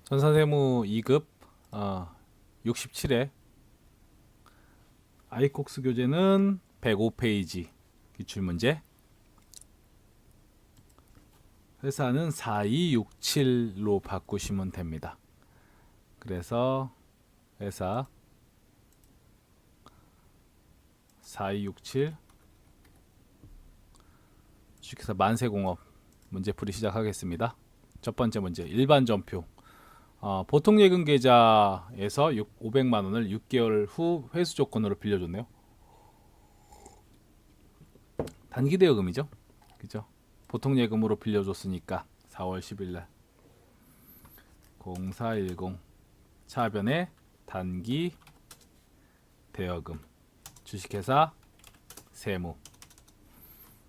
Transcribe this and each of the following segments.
전산세무 2급 67회 아이콕스 교재는 105페이지 기출문제, 회사는 4267로 바꾸시면 됩니다. 그래서 회사 4267 주식회사 만세공업 문제풀이 시작하겠습니다. 첫 번째 문제, 일반 전표. 보통 예금 계좌에서 500만 원을 6개월 후 회수 조건으로 빌려줬네요. 단기 대여금이죠. 그죠? 보통 예금으로 빌려줬으니까 4월 10일 날 0410 차변에 단기 대여금, 주식회사 세무,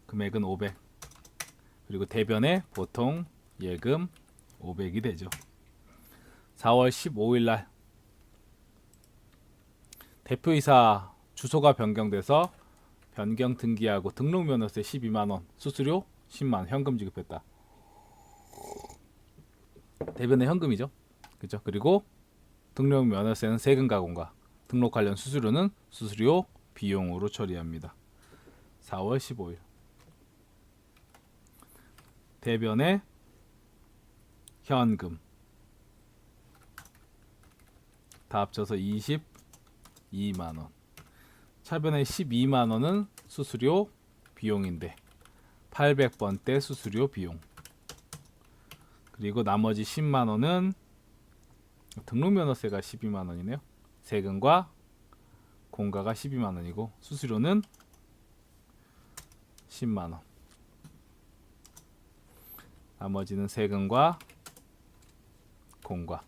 금액은 500, 그리고 대변에 보통 예금 500이 되죠. 4월 15일 날 대표이사 주소가 변경돼서 변경 등기하고 등록면허세 12만 원, 수수료 10만 원, 현금 지급했다. 대변에 현금이죠. 그죠? 그리고 등록면허세는 세금 가공과 등록 관련 수수료는 수수료 비용으로 처리합니다. 4월 15일 대변에 현금 다 합쳐서 22만 원. 차변에 12만 원은 수수료 비용인데 800번대 수수료 비용. 그리고 나머지 10만 원은 등록면허세가 12만 원이네요. 세금과 공가가 12만 원이고 수수료는 10만 원. 나머지는 세금과 공가.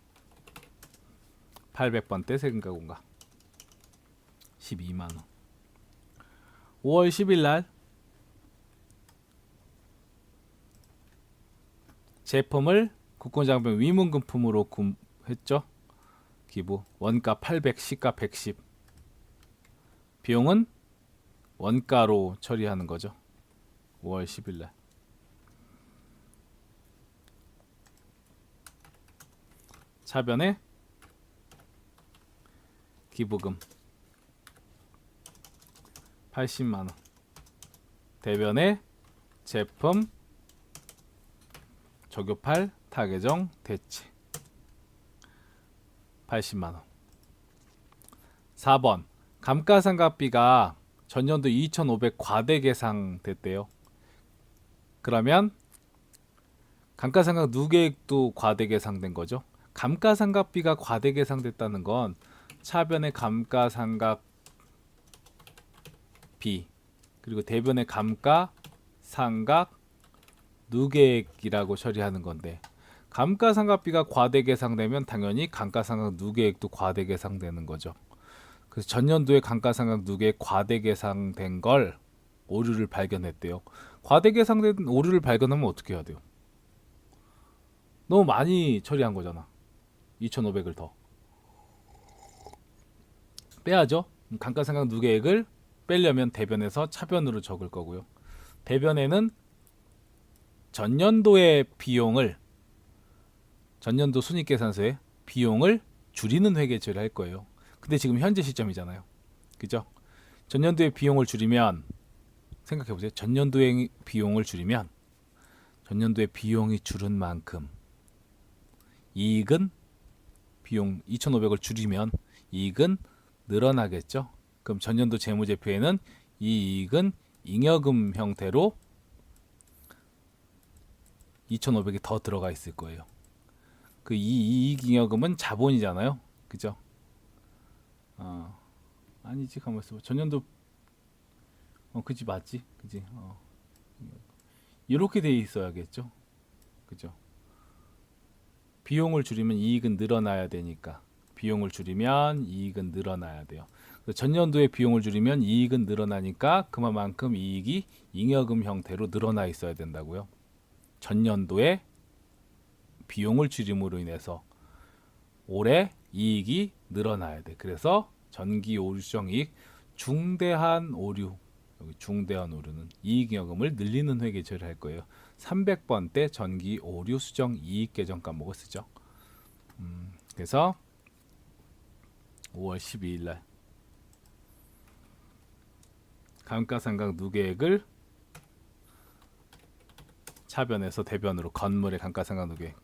800번대 세금과 공가 12만 원. 5월 10일 날 제품을 국권장병 위문금품으로 했죠. 기부 원가 800, 시가 110. 비용은 원가로 처리하는 거죠. 5월 10일 날 차변에 기부금 80만 원. 대변에 제품 조교팔 타계정 대체 80만 원. 4번 감가상각비가 전년도 2,500 과대 계상됐대요. 그러면 감가상각 누계액도 과대 계상된 거죠. 감가상각비가 과대 계상됐다는 건 차변의 감가상각비 그리고 대변의 감가상각 누계액이라고 처리하는 건데, 감가상각비가 과대 계상되면 당연히 감가상각 누계액도 과대 계상되는 거죠. 그래서 전년도에 감가상각 누계액 과대 계상된 걸 오류를 발견했대요. 과대 계상된 오류를 발견하면 어떻게 해야 돼요? 너무 많이 처리한 거잖아. 2,500을 더 빼야죠. 감가상각 누계액을 빼려면 대변에서 차변으로 적을 거고요. 대변에는 전년도의 비용을, 전년도 순이익계산서의 비용을 줄이는 회계 처리할 거예요. 근데 지금 현재 시점이잖아요. 그죠? 전년도의 비용을 줄이면, 생각해 보세요. 전년도의 비용을 줄이면 전년도의 비용이 줄은 만큼 이익은, 비용 2,500을 줄이면 이익은 늘어나겠죠. 그럼 전년도 재무제표에는 이 이익은 잉여금 형태로 2,500이 더 들어가 있을 거예요. 그 이 이익 잉여금은 자본이잖아요. 그죠? 아니지, 가만 있어 봐. 전년도 그지, 맞지? 그지? 이렇게 돼 있어야겠죠. 그죠? 비용을 줄이면 이익은 늘어나야 되니까 비용을 줄이면 이익은 늘어나야 돼요. 전년도에 비용을 줄이면 이익은 늘어나니까 그만큼 이익이 잉여금 형태로 늘어나 있어야 된다고요. 전년도에 비용을 줄임으로 인해서 올해 이익이 늘어나야 돼. 그래서 전기 오류 수정이익 중대한 오류, 여기 중대한 오류는 이익잉여금을 늘리는 회계 처리할 거예요. 300번대 전기 오류 수정 이익 계정 과목을 쓰죠. 그래서 5월 12일 날 감가상각 누계액을 차변에서 대변으로 건물의 감가상각 누계액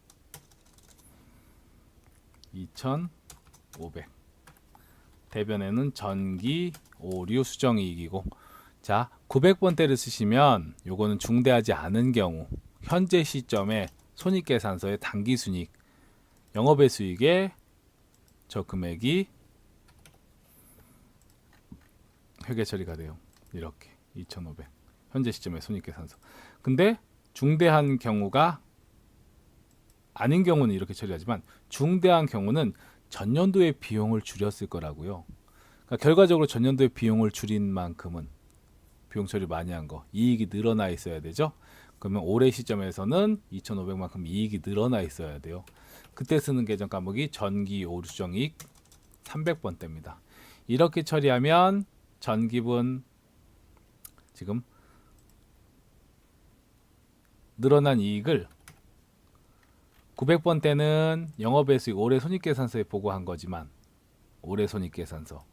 2,500 대변에는 전기 오류 수정이익이고 자 900번대를 쓰시면 요거는 중대하지 않은 경우 현재 시점에 손익계산서의 당기순이익 영업의 수익에 저 금액이 회계 처리가 돼요. 이렇게 2,500 현재 시점의 손익계산서. 근데 중대한 경우가 아닌 경우는 이렇게 처리하지만 중대한 경우는 전년도의 비용을 줄였을 거라고요. 그러니까 결과적으로 전년도의 비용을 줄인 만큼은 비용 처리 많이 한 거 이익이 늘어나 있어야 되죠. 그러면 올해 시점에서는 2,500만큼 이익이 늘어나 있어야 돼요. 그때 쓰는 계정 과목이 전기 오류 수정이익 300번대입니다. 이렇게 처리하면 전기분 지금 늘어난 이익을 900번대는 영업의 수익 올해 손익계산서에 보고한 거지만 올해 손익계산서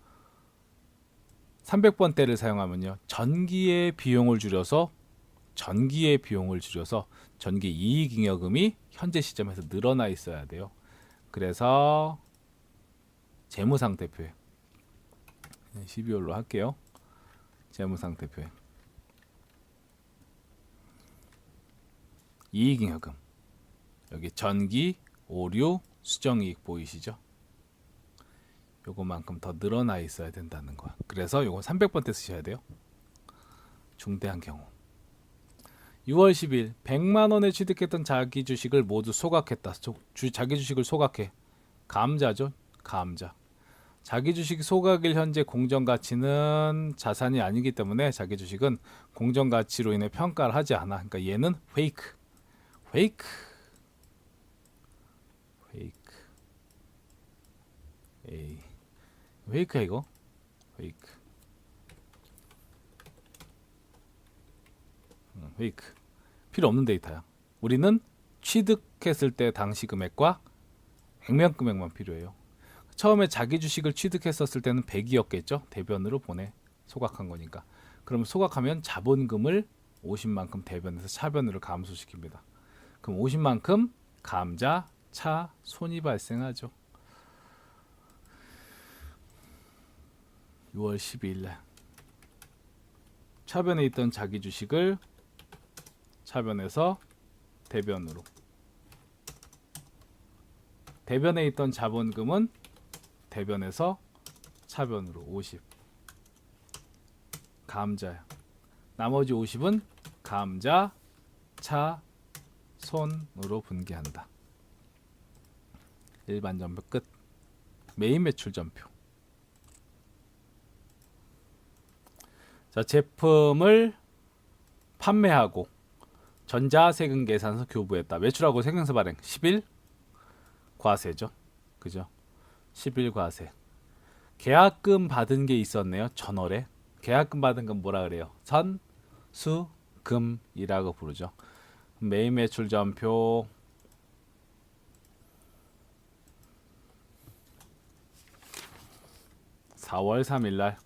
300번대를 사용하면요 전기의 비용을 줄여서 전기 이익잉여금이 현재 시점에서 늘어나 있어야 돼요. 그래서 재무상태표에 12월로 할게요. 재무상태표에 이익잉여금 여기 전기 오류 수정이익 보이시죠? 요거만큼 더 늘어나 있어야 된다는 거야. 그래서 요거 300번대 쓰셔야 돼요. 중대한 경우 6월 10일 100만원에 취득했던 자기 주식을 모두 소각했다. 자기 주식을 소각해. 감자죠. 감자. 자기 주식 소각일 현재 공정가치는 자산이 아니기 때문에 자기 주식은 공정가치로 인해 평가를 하지 않아. 그러니까 얘는 페이크. 에이. 페이크야 이거. 페이크. 필요 없는 데이터야. 우리는 취득했을 때 당시 금액과 액면 금액만 필요해요. 처음에 자기 주식을 취득했었을 때는 100이었겠죠. 대변으로 보내 소각한 거니까. 그럼 소각하면 자본금을 50만큼 대변에서 차변으로 감소시킵니다. 그럼 50만큼 감자, 차, 손이 발생하죠. 6월 12일 날 차변에 있던 자기 주식을 차변에서 대변으로 대변에 있던 자본금은 대변에서 차변으로 50 감자야. 나머지 50은 감자, 차, 손으로 분기한다. 일반 전표 끝. 메인 매출 전표. 자, 제품을 판매하고 전자세금 계산서 교부했다. 매출하고 세금서 발행 10일 과세죠. 그죠? 10일 과세. 계약금 받은 게 있었네요. 전월에. 계약금 받은 건 뭐라 그래요? 선수금이라고 부르죠. 메인 매출 전표 (4월 3일) 날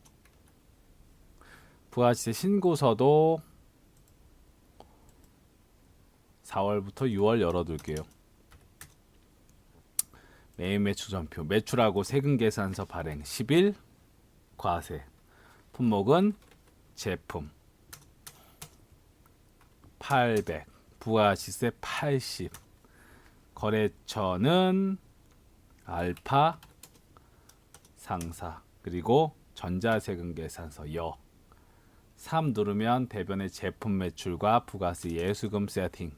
부가세 신고서도 4월부터 6월 열어둘게요. 메인 매출 전표 매출하고 세금 계산서 발행 10일 과세. 품목은 제품 800 부가시세 80 거래처는 알파 상사 그리고 전자세금 계산서 여 3 누르면 대변의 제품 매출과 부가세 예수금 세팅.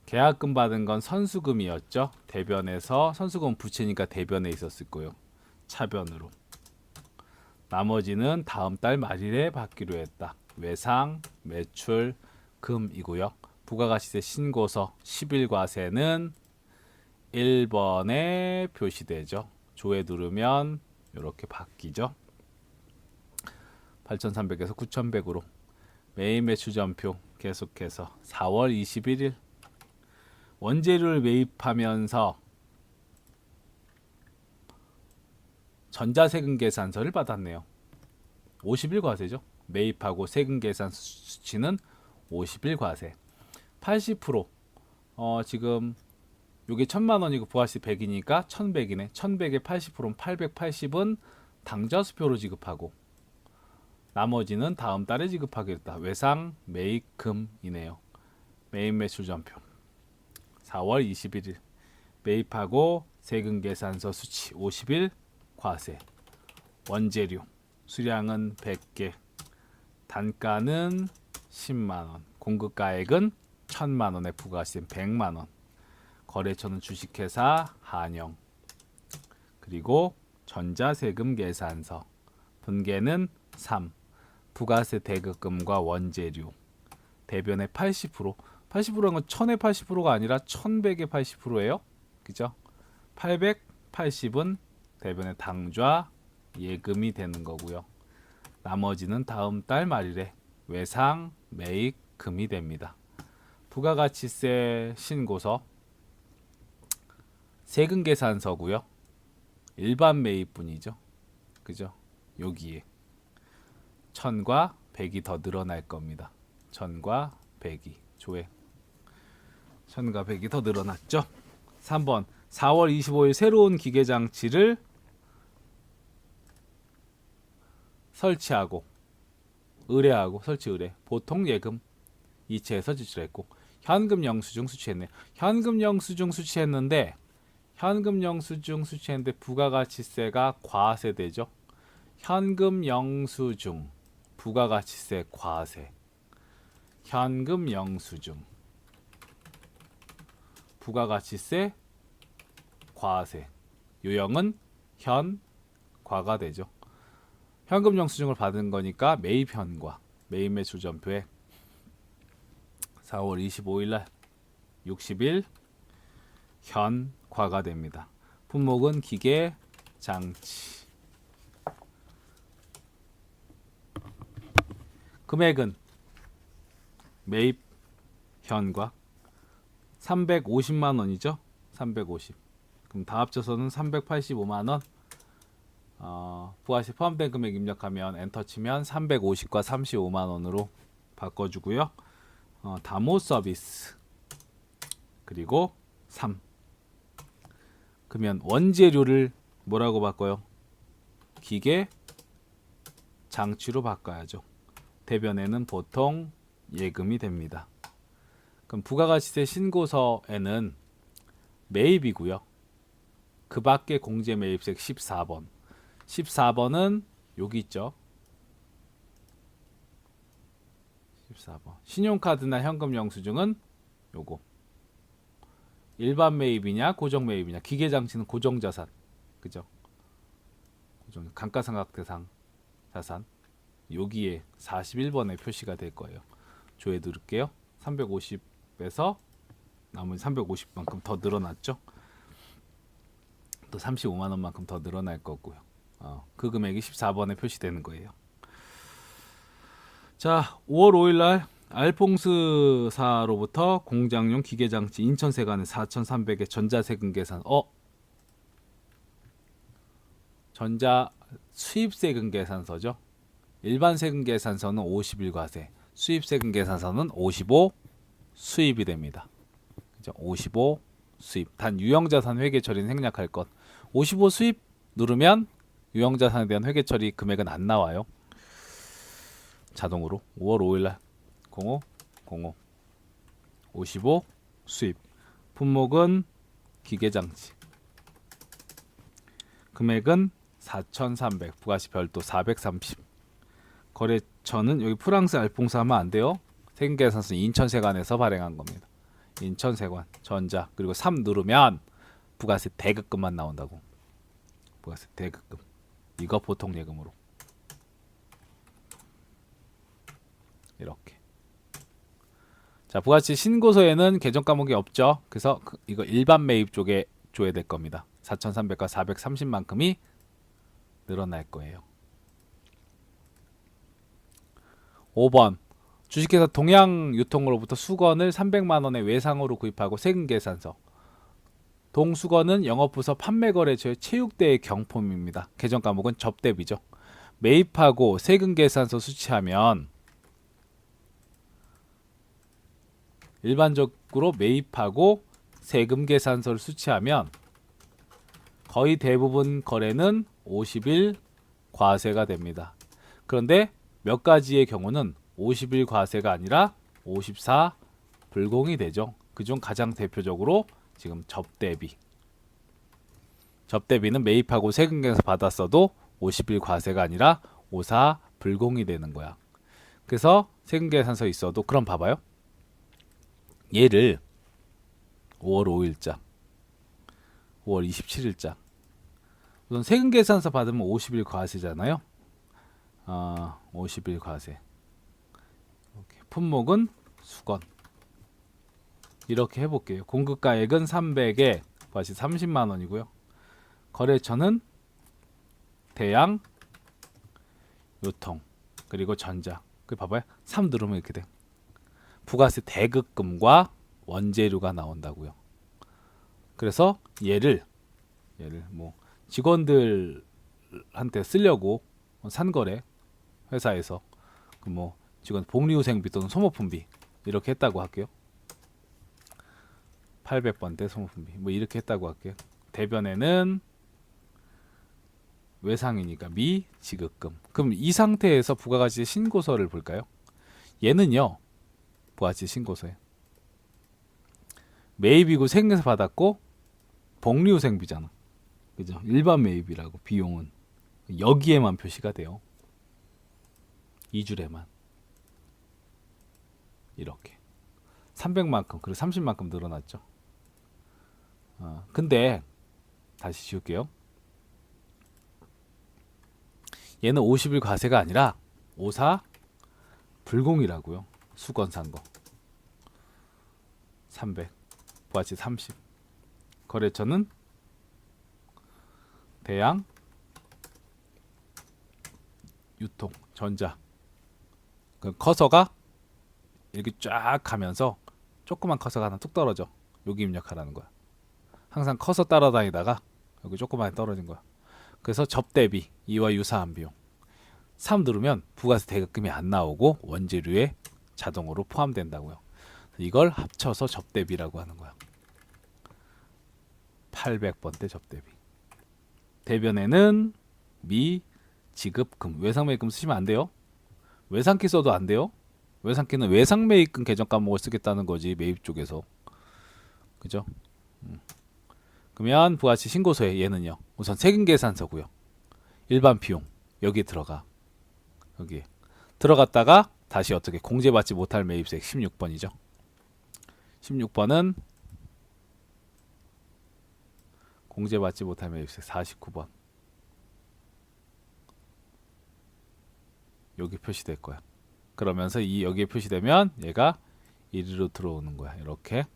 계약금 받은 건 선수금이었죠. 대변에서 선수금 부채니까 대변에 있었을 거예요. 차변으로. 나머지는 다음 달 말일에 받기로 했다. 외상, 매출, 금이고요. 부가가시세 신고서 10일 과세는 1번에 표시되죠. 조회 누르면 이렇게 바뀌죠. 8,300에서 9,100으로 메인 매출 전표 계속해서 4월 21일 원재료를 매입하면서 전자세금 계산서를 받았네요. 50일 과세죠. 매입하고 세금 계산 수치는 50일 과세. 80%. 지금 요게 1000만원이고 부가세 100이니까 1100이네. 1100에 80%는 880은 당좌수표로 지급하고 나머지는 다음 달에 지급하겠다. 외상 매입금이네요. 매입 매출 전표. 4월 21일 매입하고 세금 계산서 수치 50일 과세. 원재료 수량은 100개. 단가는 10만원. 공급가액은 1000만원에 부가세 100만원. 거래처는 주식회사 한영. 그리고 전자세금 계산서. 분계는 3. 부가세 대급금과 원재료. 대변의 80%. 80%란 건 1000의 80%가 아니라 1100의 80%예요. 그죠? 880은 대변의 당좌 예금이 되는 거고요. 나머지는 다음 달 말일에 외상 매입금이 됩니다. 부가가치세 신고서 세금 계산서고요. 일반 매입분이죠. 그죠? 여기에 1000과 100이 더 늘어날 겁니다. 1000과 100이 조회 1000과 100이 더 늘어났죠. 3번 4월 25일 새로운 기계장치를 설치하고 의뢰하고 설치 의뢰 보통 예금 이체해서 지출했고 현금 영수증 수취했네. 현금 영수증 수취했는데 부가가치세가 과세되죠. 현금 영수증 부가가치세 과세. 현금 영수증 부가가치세 과세. 요형은 현과가 되죠. 현금 영수증을 받은 거니까 매입현과 매입 매출 전표에 4월 25일 날 60일 현과가 됩니다. 품목은 기계 장치. 금액은 매입 현과 350만 원이죠. 350. 그럼 다 합쳐서는 385만 원. 부가세 포함된 금액 입력하면 엔터 치면 350과 35만 원으로 바꿔주고요. 담보 서비스 그리고 3. 그러면 원재료를 뭐라고 바꿔요? 기계 장치로 바꿔야죠. 대변에는 보통 예금이 됩니다. 그럼 부가가치세 신고서에는 매입이고요. 그 밖에 공제 매입색 14번. 14번은 여기 있죠. 14번. 신용카드나 현금 영수증은 요거. 일반 매입이냐 고정 매입이냐. 기계장치는 고정자산. 그죠? 고정, 감가상각대상 자산. 여기에 41번에 표시가 될 거예요. 조회 누를게요. 350에서 나머지 350만큼 더 늘어났죠. 또 35만 원만큼 더 늘어날 거고요. 그 금액이 14번에 표시되는 거예요. 자, 5월 5일 날 알퐁스사로부터 공장용 기계장치 인천세관에 4,300의 전자세금 계산. 전자 수입세금 계산서죠. 일반 세금 계산서는 50일 과세, 수입세금 계산서는 55 수입이 됩니다. 그죠? 55 수입. 단 유형자산 회계 처리는 생략할 것. 55 수입 누르면 유형자산에 대한 회계 처리 금액은 안 나와요. 자동으로 5월 5일날 05 55 수입. 품목은 기계장치. 금액은 4,300. 부가세 별도 430. 거래처는 여기 프랑스 알퐁스 하면 안 돼요. 세금계산서 인천세관에서 발행한 겁니다. 인천세관 전자. 그리고 3 누르면 부가세 대급금만 나온다고. 부가세 대급금. 이거 보통 예금으로. 이렇게. 자, 부가세 신고서에는 계정 과목이 없죠. 그래서 이거 일반 매입 쪽에 줘야 될 겁니다. 4,300과 430만큼이 늘어날 거예요. 5번 주식회사 동양유통으로부터 수건을 300만 원의 외상으로 구입하고 세금 계산서. 동수건은 영업부서 판매거래처의 체육대의 경품입니다. 개정 과목은 접대비죠. 매입하고 세금 계산서 수취하면 일반적으로 매입하고 세금 계산서를 수취하면 거의 대부분 거래는 50일 과세가 됩니다. 그런데 몇 가지의 경우는 50일 과세가 아니라 54 불공이 되죠. 그중 가장 대표적으로 지금 접대비. 접대비는 매입하고 세금 계산서 받았어도 50일 과세가 아니라 54 불공이 되는 거야. 그래서 세금 계산서 있어도 그럼 봐봐요. 얘를 5월 5일자, 5월 27일자. 우선 세금 계산서 받으면 50일 과세잖아요. 50일 과세. 이렇게. 품목은 수건. 이렇게 해볼게요. 공급가액은 300에 과시 30만 원이고요. 거래처는 대양, 유통, 그리고 전자. 그 봐봐요. 3 누르면 이렇게 돼. 부가세 대급금과 원재료가 나온다고요. 그래서 얘를 뭐 직원들한테 쓰려고 산 거래 회사에서 그 뭐 직원 복리후생비 또는 소모품비 이렇게 했다고 할게요. 800번대 소모품비 뭐 이렇게 했다고 할게요. 대변에는 외상이니까 미지급금. 그럼 이 상태에서 부가가치 신고서를 볼까요? 얘는요. 부가가치 신고서에 매입이고 세금에서 받았고 복리후생비잖아. 그죠? 일반 매입이라고 비용은 여기에만 표시가 돼요. 2줄에만 이렇게 300만큼 그리고 30만큼 늘어났죠. 근데 다시 지울게요. 얘는 50일 과세가 아니라 54 불공이라고요. 수건 산 거 300 부가치 30. 거래처는 대양, 유통, 전자. 그 커서가 이렇게 쫙 가면서 조그만 커서가 하나 뚝 떨어져. 여기 입력하라는 거야. 항상 커서 따라다니다가 여기 조그만 떨어진 거야. 그래서 접대비, 이와 유사한 비용. 3 누르면 부가세 대급금이 안 나오고 원재료에 자동으로 포함된다고요. 이걸 합쳐서 접대비라고 하는 거야. 800번대 접대비. 대변에는 미지급금, 외상매입금 쓰시면 안 돼요. 외상키 써도 안 돼요. 외상키는 외상매입금 개정 과목을 쓰겠다는 거지, 매입 쪽에서. 그죠? 그러면 부가치 신고서에 얘는요. 우선 세금 계산서고요. 일반 비용 여기 들어가. 여기 들어갔다가 다시 어떻게 공제받지 못할 매입세액 16번이죠. 16번은 공제받지 못할 매입세 49번. 여기 표시될 거야. 그러면서 여기에 표시되면 얘가 1위로 들어오는 거야. 이렇게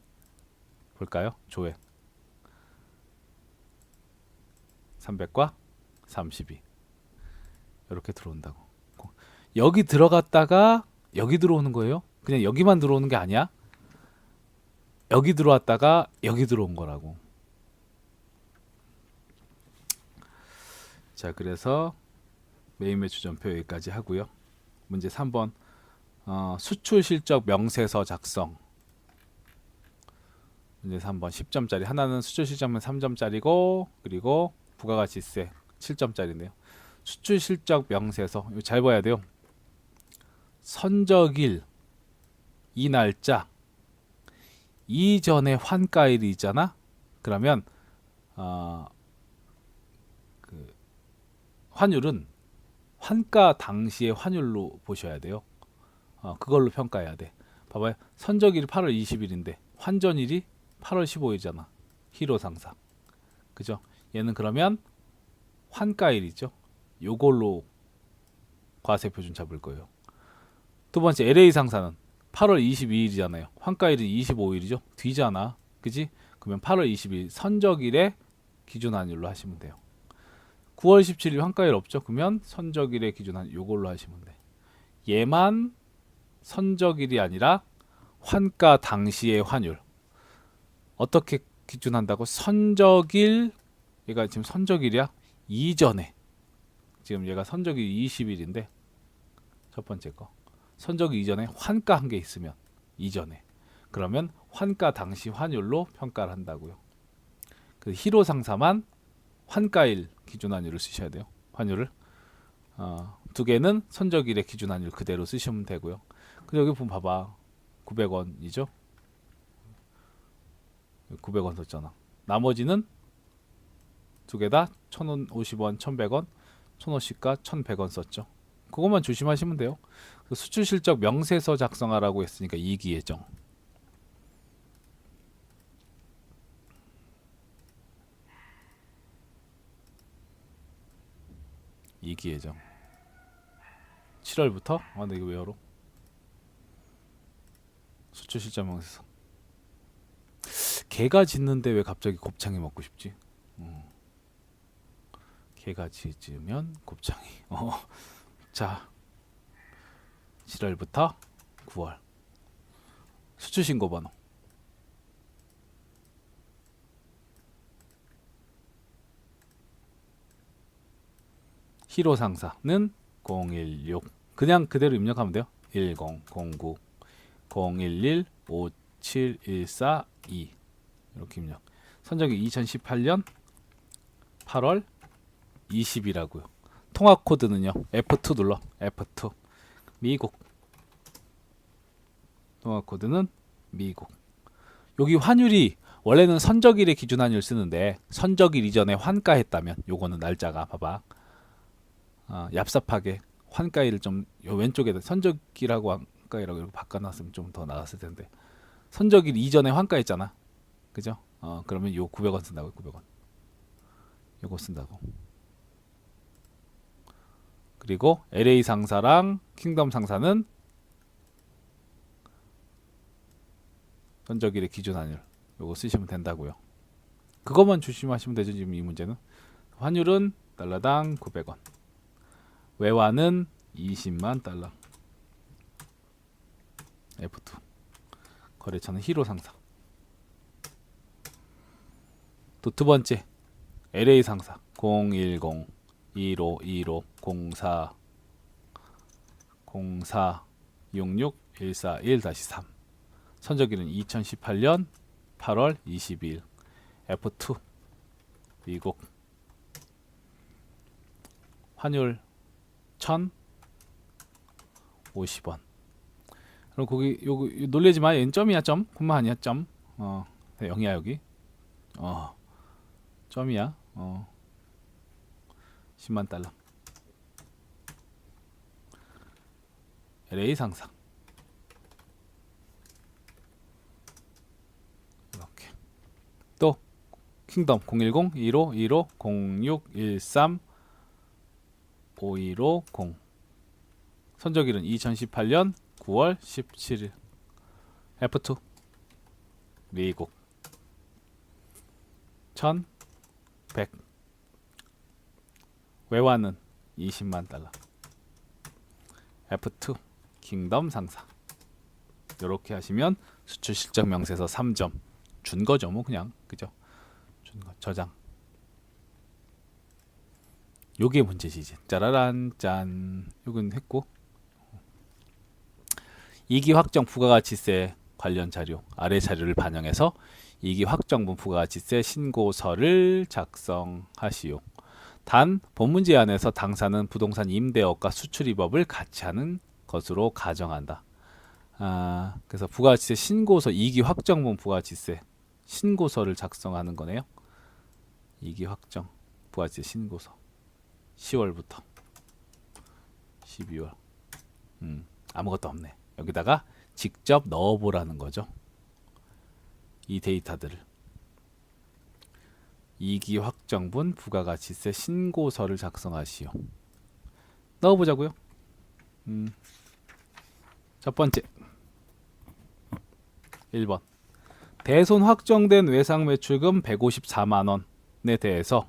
볼까요? 조회 300과 32 이렇게 들어온다고. 여기 들어갔다가 여기 들어오는 거예요. 그냥 여기만 들어오는 게 아니야. 여기 들어왔다가 여기 들어온 거라고. 자, 그래서 매입 매출 전표 여기까지 하고요. 문제 3번 수출 실적 명세서 작성. 문제 3번 10점짜리. 하나는 수출 실적면 3점짜리고 그리고 부가가치세 7점짜리인데요. 수출 실적 명세서 이거 잘 봐야 돼요. 선적일 이 날짜 이전에 환가일이 있잖아. 그러면 그 환율은 환가 당시의 환율로 보셔야 돼요. 그걸로 평가해야 돼. 봐봐요. 선적일이 8월 20일인데 환전일이 8월 15일이잖아. 희로 상사. 그죠? 얘는 그러면 환가일이죠. 요걸로 과세표준 잡을 거예요. 두 번째 LA 상사는 8월 22일이잖아요. 환가일은 25일이죠. 뒤잖아. 그지? 그러면 8월 20일 선적일에 기준 환율로 하시면 돼요. 9월 17일 환가일 없죠? 그러면 선적일의 기준 환율 요걸로 하시면 돼. 얘만 선적일이 아니라 환가 당시의 환율. 어떻게 기준한다고? 선적일, 얘가 지금 선적일이야? 이전에. 지금 얘가 선적일 20일인데 첫 번째 거. 선적일 이전에 환가 한 게 있으면 이전에. 그러면 환가 당시 환율로 평가를 한다고요. 그 희로상사만 환가일 기준환율을 쓰셔야 돼요. 환율을. 두 개는 선적일의 기준환율 그대로 쓰시면 되고요. 근데 여기 보면 봐봐. 900원이죠? 900원 썼잖아. 나머지는 두 개 다 1,050원, 1,100원, 1,050가 1,100원 썼죠. 그것만 조심하시면 돼요. 수출 실적 명세서 작성하라고 했으니까 이기예정. 이기예정. 7월부터? 근데 이거 왜 열어? 수출 실적 명세서. 개가 짖는데 왜 갑자기 곱창이 먹고 싶지? 개가 짖으면 곱창이. 자, 7월부터 9월 수출 신고 번호. 희로 상사는 016. 그냥 그대로 입력하면 돼요. 10, 09, 011, 5714, 2 이렇게 입력. 선적이 2018년 8월 20이라고요. 통화 코드는요. F2 눌러. F2. 미국. 통화 코드는 미국. 여기 환율이 원래는 선적일의 기준 환율 쓰는데 선적일 이전에 환가했다면 요거는 날짜가 봐봐. 얍삽하게 환가일을 좀 요 왼쪽에다 선적일하고 환가일하고 이렇게 바꿔놨으면 좀 더 나았을 텐데 선적일 이전에 환가했잖아. 그죠? 그러면 요 900원 쓴다고. 900원. 요거 쓴다고. 그리고 LA 상사랑 킹덤 상사는 선적일의 기준 환율 요거 쓰시면 된다고요. 그것만 조심하시면 되죠. 지금 이 문제는 환율은 달러당 900원. 외환은 20만 달러. F2. 거래처는 희로 상사. 또 두 번째 LA 상사 010 15 25 04 04 66 141-3. 선적일은 2018년 8월 22일. F2 미국. 환율 1,050원. 그럼 거기 요거 놀래지 마. 얘는 점이야. 점. 콤마 아니야. 점. 0이야 여기. 점이야. 10만 달러. LA 상사. 이렇게. 또 킹덤 010 15 15 06 13 5250. 선적일은 2018년 9월 17일. F2 미국. 1100. 외환은 20만 달러. F2 킹덤 상사. 요렇게 하시면 수출 실적 명세서 3점 준 거죠. 뭐 그냥 그죠? 준 거. 저장. 요게 문제지 이제. 짜라란 짠. 요건 했고. 이기 확정 부가가치세 관련 자료 아래 자료를 반영해서 이기 확정분 부가가치세 신고서를 작성하시오. 단 본 문제안에서 당사는 부동산 임대업과 수출입업을 같이 하는 것으로 가정한다. 그래서 부가가치세 신고서 이기 확정분 부가가치세 신고서를 작성하는 거네요. 이기 확정 부가가치세 신고서 10월부터 12월. 아무것도 없네. 여기다가 직접 넣어보라는 거죠. 이 데이터들을. 이기 확정분 부가가치세 신고서를 작성하시오. 넣어보자고요. 첫 번째 1번 대손 확정된 외상 매출금 154만원에 대해서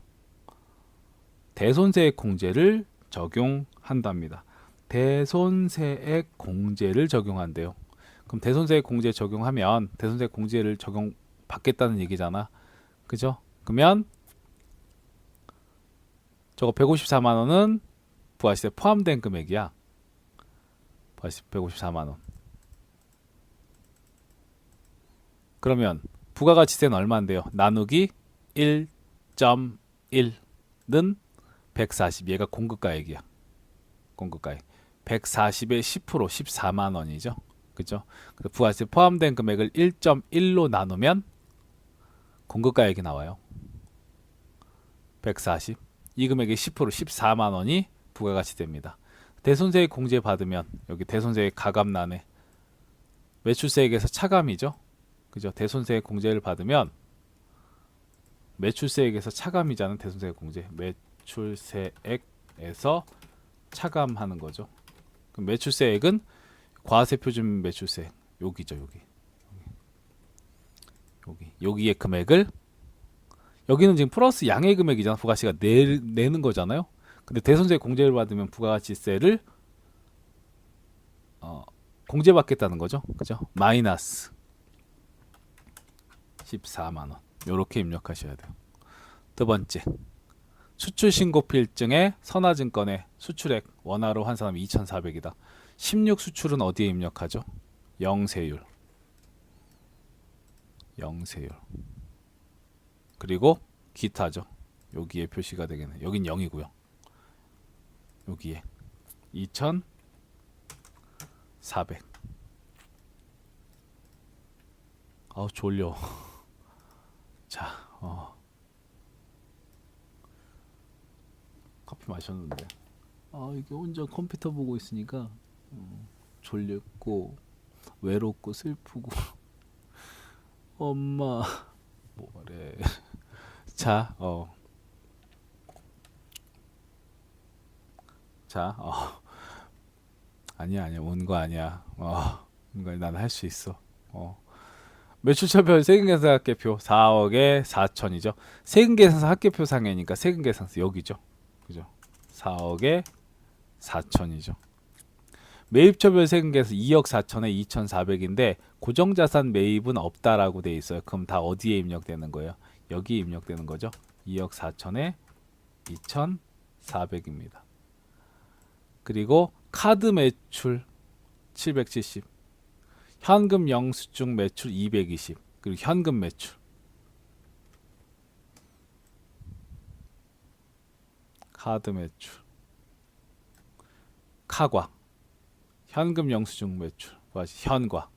대손세액 공제를 적용한답니다. 대손세액 공제를 적용한대요. 그럼 대손세액 공제 적용하면 대손세액 공제를 적용받겠다는 얘기잖아. 그죠? 그러면 저거 154만 원은 부가시세 포함된 금액이야. 부가시세 154만 원. 그러면 부가가치세는 얼마인데요? 나누기 1.1는 140. 얘가 공급가액이야. 공급가액. 140의 10% 14만 원이죠. 그죠? 그래서 부가세 포함된 금액을 1.1로 나누면 공급가액이 나와요. 140. 이 금액의 10% 14만 원이 부가가치세입니다. 대손세액 공제 받으면 여기 대손세액 가감란에 매출세액에서 차감이죠. 그죠? 대손세액 공제를 받으면 매출세액에서 차감이자는 대손세액 공제. 매출세액에서 차감하는 거죠. 그럼 매출세액은 과세 표준 매출세액 여기죠. 여기의 금액을 여기는 지금 플러스 양의 금액이잖아. 부가시가 내는 거잖아요. 근데 대손세액 공제를 받으면 부가가치세를 공제받겠다는 거죠. 그죠? 마이너스 14만 원. 요렇게 입력하셔야 돼요. 두 번째. 수출신고필증에 선화증권의 수출액 원화로 환산하면 2,400이다. 16 수출은 어디에 입력하죠? 영세율. 그리고 기타죠. 여기에 표시가 되겠네. 여긴 0이고요. 여기에 2,400. 아우 졸려. 자, 커피 마셨는데 이게 혼자 컴퓨터 보고 있으니까 졸렸고 외롭고 슬프고 엄마 뭐래. 자, 아니야 온 거 아니야. 이거 난 할 수 있어. 매출처별 세금계산서 합계표 4억에 4천이죠. 세금계산서 합계표 상해니까 세금계산서 여기죠. 그죠? 4억에 4천이죠. 매입처별 세금계산서 2억 4천에 2,400인데 고정자산 매입은 없다라고 돼 있어요. 그럼 다 어디에 입력되는 거예요? 여기에 입력되는 거죠. 2억 4천에 2,400입니다. 그리고 카드 매출 770, 현금 영수증 매출 220, 그리고 현금 매출, 카드 매출, 카과, 현금 영수증 매출, 현과.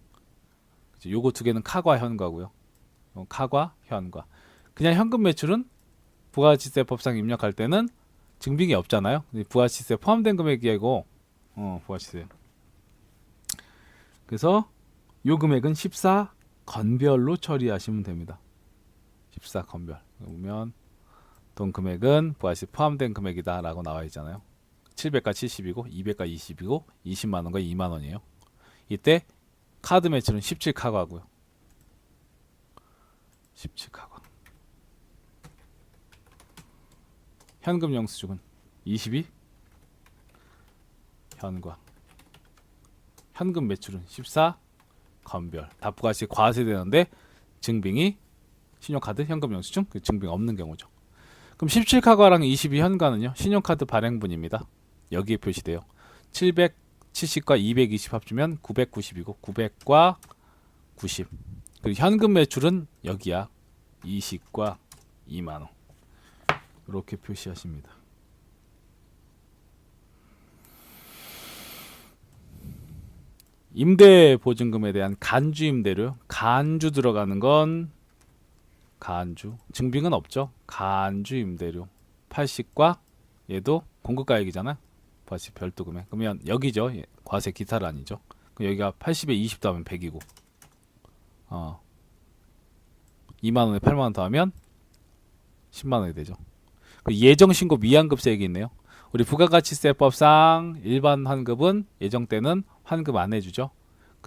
요거 두 개는 카과 현과고요. 카과 현과. 그냥 현금 매출은 부가가치세법상 입력할 때는 증빙이 없잖아요. 부가가치세 포함된 금액이고 부가가치세. 그래서 요 금액은 14 건별로 처리하시면 됩니다. 14 건별. 보면 돈 금액은 부가가치세 포함된 금액이다 라고 나와 있잖아요. 700과 70이고 200과 20이고 20만 원과 2만 원이에요. 이때 카드 매출은 17 카과고요. 17 카과. 현금 영수증은 22 현과. 현금 매출은 14 건별. 다 부가가치 과세되는데 증빙이 신용카드, 현금 영수증, 그 증빙 없는 경우죠. 그럼 17 카과랑 22 현과는요. 신용카드 발행분입니다. 여기에 표시돼요. 770과 220 합치면 990이고 900과 90. 그리고 현금 매출은 여기야. 20과 2만 원. 이렇게 표시하십니다. 임대보증금에 대한 간주 임대료. 간주 들어가는 건 간주. 증빙은 없죠. 간주 임대료 80과 얘도 공급가액이잖아. 과세 별도 금액. 그러면 여기죠. 과세 기타란이죠. 그럼 여기가 80에 20 더하면 100이고 2만 원에 8만 원 더하면 10만 원이 되죠. 예정신고 미환급세액이 있네요. 우리 부가가치세법상 일반 환급은 예정 때는 환급 안 해주죠.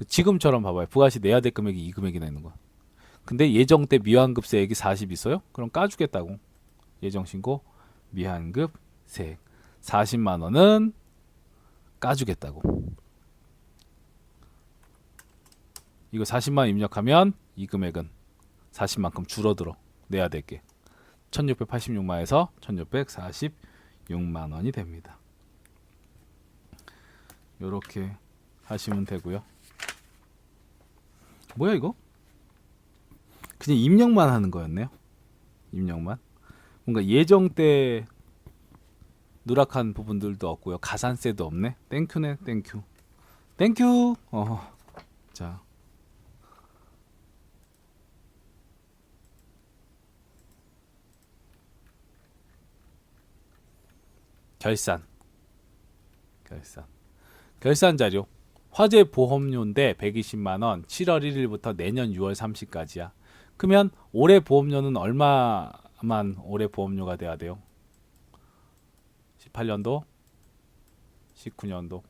지금처럼 봐봐요. 부가가치 내야 될 금액이 이 금액이나 있는 거야. 근데 예정 때 미환급세액이 40 있어요? 그럼 까주겠다고. 예정신고 미환급세액 40만 원은 까주겠다고. 이거 40만 입력하면 이 금액은 40만큼 줄어들어. 내야 될게 1686만에서 1646만 원이 됩니다. 요렇게 하시면 되고요. 뭐야 이거? 그냥 입력만 하는 거였네요. 입력만. 뭔가 예정 때 누락한 부분들도 없고요. 가산세도 없네. 땡큐네. 땡큐. 땡큐. 자. 결산 자료. 화재 보험료인데 120만원 7월 1일부터 내년 6월 30까지야. 그러면 올해 보험료는 얼마만 올해 보험료가 돼야 돼요? 18년도 19년도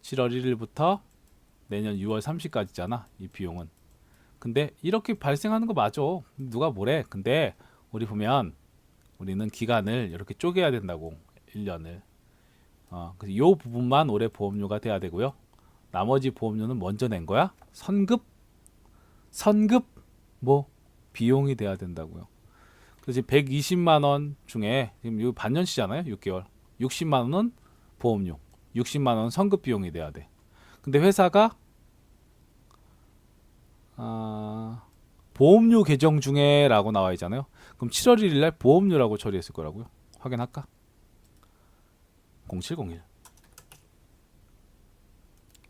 7월 1일부터 내년 6월 30까지잖아 이 비용은. 근데 이렇게 발생하는 거 맞아. 누가 뭐래. 근데 우리 보면 우리는 기간을 이렇게 쪼개야 된다고. 1년을. 그래서 요 부분만 올해 보험료가 돼야 되고요. 나머지 보험료는 먼저 낸 거야. 선급 뭐 비용이 돼야 된다고요. 그래서 120만 원 중에 지금 이거 반년치잖아요. 6개월. 60만 원은 보험료, 60만 원은 선급 비용이 돼야 돼. 근데 회사가 보험료 계정 중에라고 나와 있잖아요. 그럼 7월 1일 날 보험료라고 처리했을 거라고요. 확인할까? 0701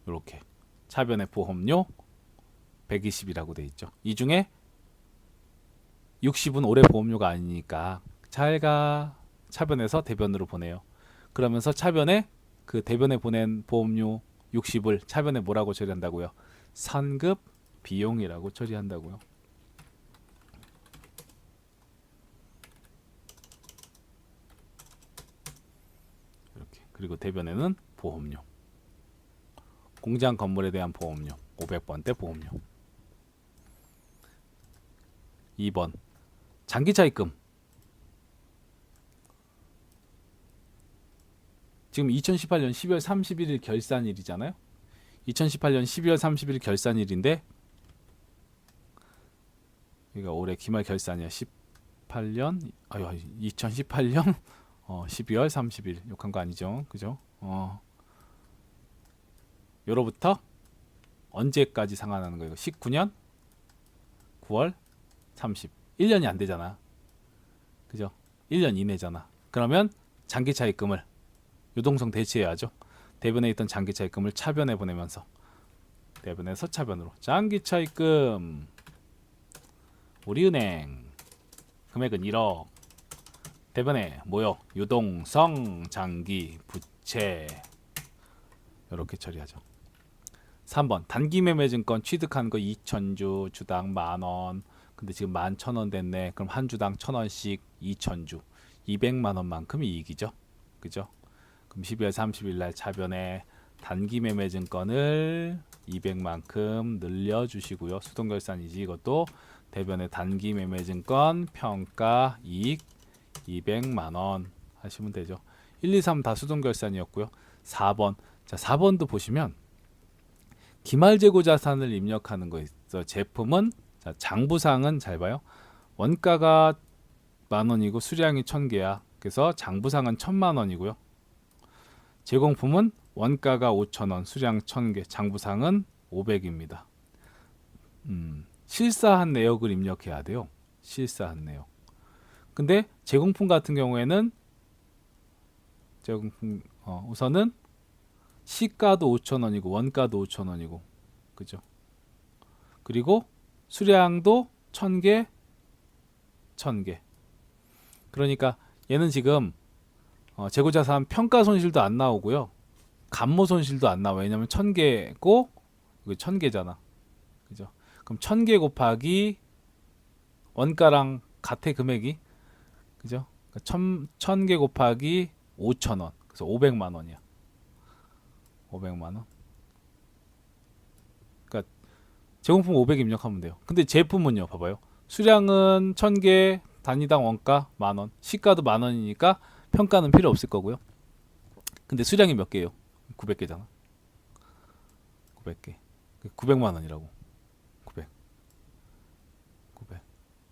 이렇게 차변의 보험료 120이라고 돼 있죠. 이 중에 60은 올해 보험료가 아니니까 잘가 차변에서 대변으로 보내요. 그러면서 차변에 그 대변에 보낸 보험료 60을 차변에 뭐라고 처리한다고요? 선급 비용이라고 처리한다고요. 이렇게. 그리고 대변에는 보험료. 공장 건물에 대한 보험료 500번대 보험료. 2번 장기차입금. 지금 2018년 12월 31일 결산일이잖아요. 2018년 12월 31일 결산일인데 이거 올해 기말 결산이야. 2018년 12월 30일 욕한 거 아니죠? 그죠? 요로부터 언제까지 상환하는 거예요? 19년 9월 30. 1년이 안 되잖아. 그죠? 1년 이내잖아. 그러면 장기차입금을 유동성 대체해야죠. 대변에 있던 장기차입금을 차변에 보내면서 대변에서 차변으로 장기차입금 우리은행 금액은 1억 대변에 뭐요? 유동성 장기 부채 이렇게 처리하죠. 3번 단기매매증권 취득한 거 2,000주 주당 만원. 근데 지금 11,000원 됐네. 그럼 한 주당 1,000원씩 2,000주 200만원만큼 이익이죠. 그죠? 그럼 12월 30일 날 차변에 단기매매증권을 200만큼 늘려주시고요. 수동결산이지 이것도. 대변에 단기매매증권 평가 이익 200만원 하시면 되죠. 1, 2, 3 다 수동결산이었고요. 4번. 자, 4번도 보시면 기말재고 자산을 입력하는 거 있어. 제품은 자, 장부상은 잘 봐요. 원가가 만원이고 수량이 1000개야. 그래서 장부상은 1000만원이고요. 제공품은 원가가 5,000원, 수량 1000개, 장부상은 500입니다. 실사한 내역을 입력해야 돼요. 실사한 내역. 근데 제공품 같은 경우에는 제공품 우선은 시가도 5,000원이고 원가도 5,000원이고 그죠? 그리고 수량도 1000개 1000개. 그러니까 얘는 지금 재고자산 평가 손실도 안 나오고요. 감모 손실도 안 나와. 왜냐면 1000개고 이거 1000개잖아. 그죠? 그럼 1000개 곱하기 원가랑 같아 금액이. 그죠? 그러니까 1000개 곱하기 5,000원. 그래서 500만 원이야. 500만 원. 그러니까 제공품 500 입력하면 돼요. 근데 제품은요. 봐봐요. 수량은 1000개 단위당 원가 만원. 시가도 만원이니까 평가는 필요 없을 거고요. 근데 수량이 몇 개예요? 900개잖아. 900개. 900만 원이라고. 900. 900.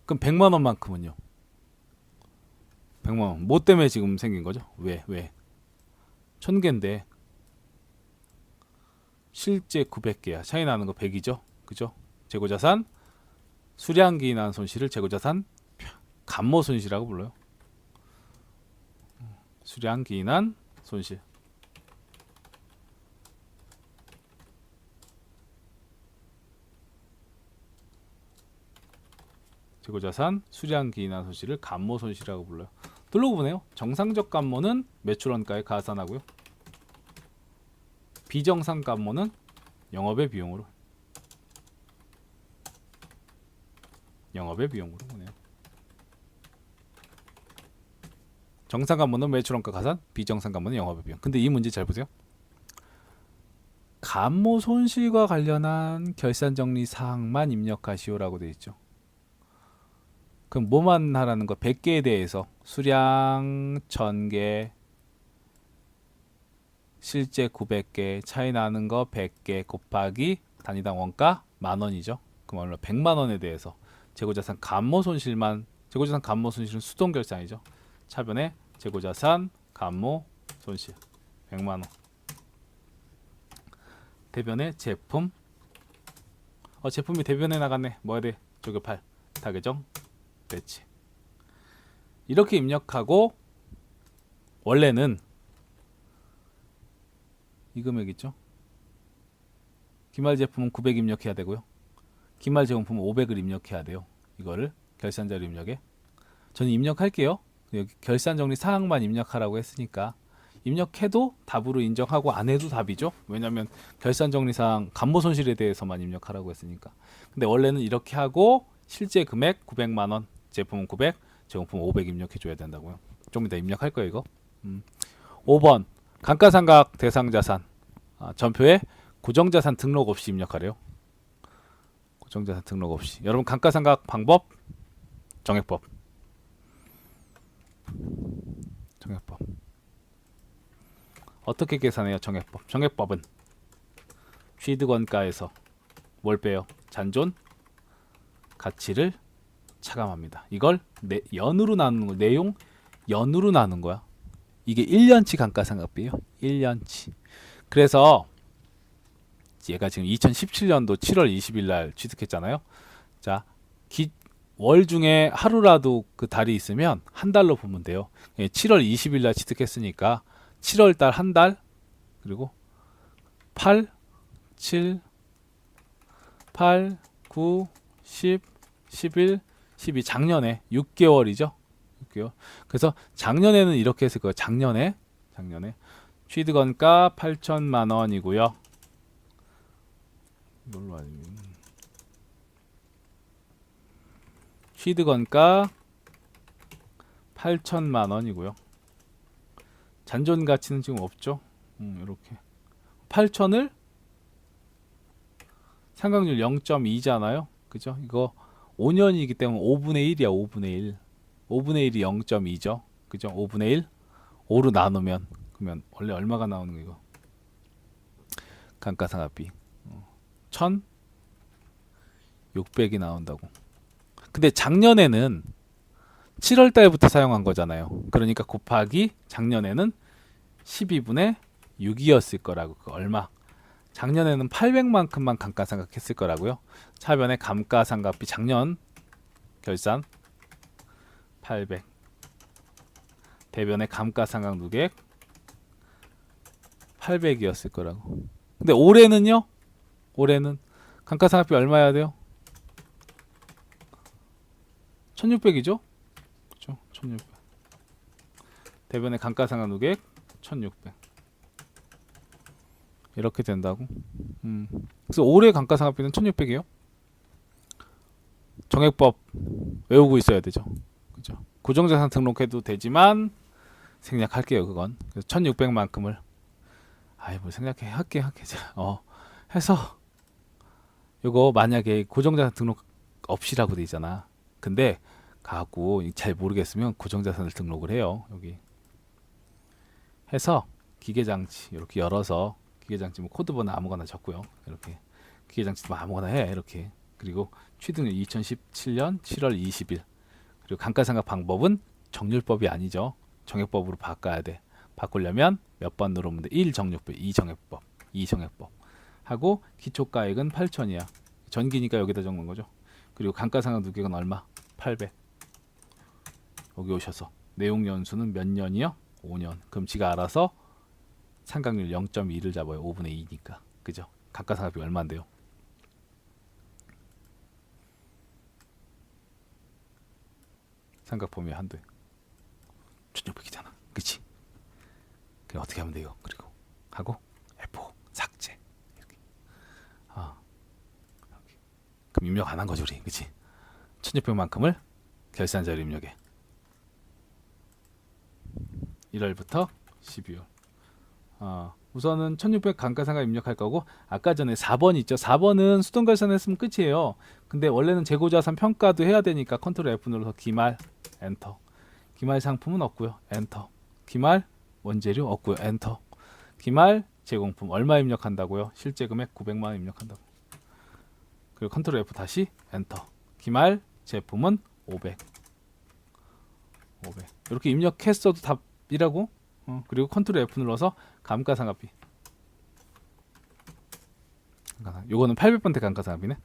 그럼 100만 원만큼은요? 100만 원. 뭐 때문에 지금 생긴 거죠? 왜? 1000개인데 실제 900개야. 차이 나는 거 100이죠? 그죠? 재고자산 수량기 인한 손실을 재고자산 감모 손실이라고 불러요. 수량기 인한 손실. 재고자산 수량기 인한 손실을 감모 손실이라고 불러요. 둘러고 보네요. 정상적 감모는 매출원가에 가산하고요. 비정상 감모는 영업의 비용으로 보네요. 정상 감모는 매출원가 가산, 비정상 감모는 영업의 비용. 근데 이 문제 잘 보세요. 감모 손실과 관련한 결산 정리 사항만 입력하시오라고 되어 있죠. 그럼 뭐만 하라는 거? 100개에 대해서 수량 1000개, 실제 900개, 차이 나는 거 100개 곱하기 단위당 원가 10,000원이죠. 그럼 얼마? 100만 원에 대해서 재고자산 감모 손실만, 재고자산 감모 손실은 수동 결산이죠. 차변에 재고자산 감모 손실 100만 원. 대변에 제품. 제품이 대변에 나갔네. 뭐 해야 돼? 조교 8. 타계정 배치. 이렇게 입력하고 원래는 이 금액 있죠? 기말 제품은 900 입력해야 되고요. 기말 제공품은 500을 입력해야 돼요. 이거를 결산자료 입력에. 저는 입력할게요. 여기 결산 정리 사항만 입력하라고 했으니까 입력해도 답으로 인정하고 안 해도 답이죠. 왜냐면 결산 정리 사항 감모 손실에 대해서만 입력하라고 했으니까. 근데 원래는 이렇게 하고 실제 금액 900만 원, 제품은 900, 제공품 500 입력해 줘야 된다고요. 좀 이따 입력할 거예요, 이거. 5번 감가상각 대상자산. 전표에 고정자산 등록 없이 입력하래요. 고정자산 등록 없이. 여러분 감가상각 방법 정액법. 어떻게 계산해요? 정액법은 취득원가에서 뭘 빼요? 잔존 가치를 차감합니다. 이걸 연으로 나누는 거, 내용 연으로 나눈 거야. 이게 1년치 감가상각비예요. 1년치. 그래서 얘가 지금 2017년도 7월 20일 날 취득했잖아요. 자, 월 중에 하루라도 그 달이 있으면 한 달로 보면 돼요. 7월 20일 날 취득했으니까 7월 달 한 달, 그리고 8, 7, 8, 9, 10, 11, 12 작년에 6개월이죠. 6개월. 그래서 작년에는 이렇게 했을 거예요. 작년에 취득원가 8천만 원이고요. 이걸로 아니면 취득원가 8천만 원이고요. 잔존 가치는 지금 없죠. 이렇게 8천을 상각률 0.2잖아요. 그죠? 이거 5년이기 때문에 5분의 1이야. 5분의 1. 5분의 1이 0.2죠. 그죠? 5분의 1. 5로 나누면 그러면 원래 얼마가 나오는 거 이거? 감가상각비 1,600이 나온다고. 근데 작년에는 7월 달부터 사용한 거잖아요. 그러니까 곱하기 작년에는 12분의 6이었을 거라고. 그 얼마? 작년에는 800만큼만 감가상각했을 거라고요. 차변에 감가상각비 작년 결산 800. 대변에 감가상각 누객 800이었을 거라고. 근데 올해는요? 올해는 감가상각비 얼마여야 돼요? 1600이죠? 그렇죠? 1600. 대변에 감가상각 누객 1600. 이렇게 된다고. 그래서 올해 감가상각비는 1600이에요. 정액법 외우고 있어야 되죠. 그죠? 고정자산 등록해도 되지만 생략할게요, 그건. 그래서 1600만큼을 뭐 생략해 할게. 해서 요거 만약에 고정자산 등록 없이라고 돼 있잖아. 근데 가고 잘 모르겠으면 고정자산을 등록을 해요. 여기 해서 기계장치 이렇게 열어서 기계장치 뭐 코드번호 아무거나 적고요. 이렇게 기계장치도 뭐 아무거나 해 이렇게. 그리고 취득일 2017년 7월 20일. 그리고 감가상각 방법은 정률법이 아니죠. 정액법으로 바꿔야 돼. 바꾸려면 몇 번 누르면 돼. 1 정률법, 2 정액법, 2 정액법 하고 기초가액은 8,000이야. 전기니까 여기다 적는 거죠. 그리고 감가상각 누계액은 얼마? 800. 여기 오셔서 내용 연수는 몇 년이요? 5년. 그럼 지가 알아서 상각률 0.2를 잡아요. 5분의 2니까. 그죠? 감가상각비 얼마인데요? 삼각범위 한도에 1600이잖아. 그치? 그럼 어떻게 하면 돼요? 그리고 하고 F5 삭제 이렇게. 이렇게. 그럼 입력 안 한 거죠 우리. 그치? 1600만큼을 결산자료 입력해. 1월부터 12월. 우선은 1600 감가상각 입력할 거고, 아까 전에 4번 있죠. 4번은 수동 결산했으면 끝이에요. 근데 원래는 재고자산 평가도 해야 되니까 컨트롤 F 눌러서 기말 엔터. 기말 상품은 없고요. 엔터. 기말 원재료 없고요. 엔터. 기말 제공품 얼마 입력한다고요? 실제 금액 900만 원 입력한다고. 그리고 컨트롤 F 다시 엔터. 기말 제품은 500. 이렇게 입력했어도 답이라고. 그리고 컨트롤 F 눌러서 감가상각비. 요거는 800번대 감가상각비네.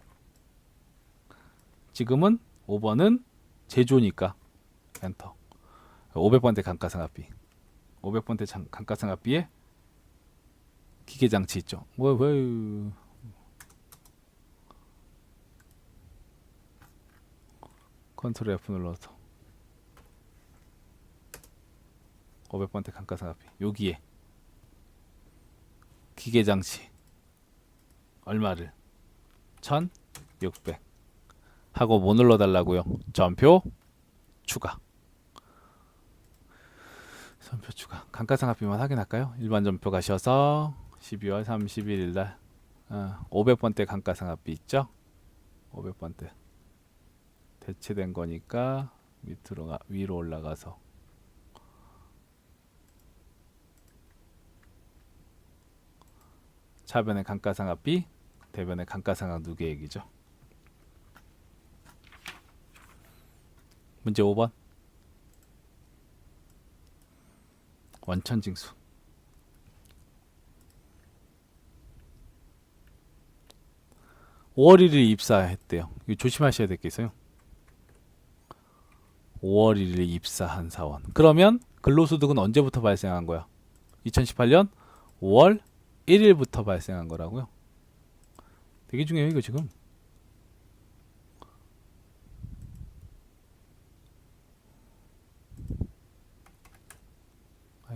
지금은 5번은 제조니까 엔터. 500번대 감가상각비. 500번대 감가상각비에 기계장치 있죠. 컨트롤 F 눌러서 500번대 감가상각비. 여기에 기계장치 얼마를 1600 하고 뭐 눌러달라고요? 전표 추가. 전표 추가. 감가상각비만 확인할까요? 일반 전표 가셔서 12월 31일 날 500번대 감가상각비 있죠? 500번대 대체된 거니까 밑으로 위로 올라가서 차변의 감가상각비, 대변의 감가상각 누계액이죠. 문제 5번. 원천징수. (5월 1일) 입사했대요. 이거 조심하셔야 될 게 있어요. 5월 1일 입사한 사원. 그러면 근로소득은 언제부터 발생한 거야? 2018년 5월 1일부터 발생한 거라고요. 되게 중요해요 이거 지금.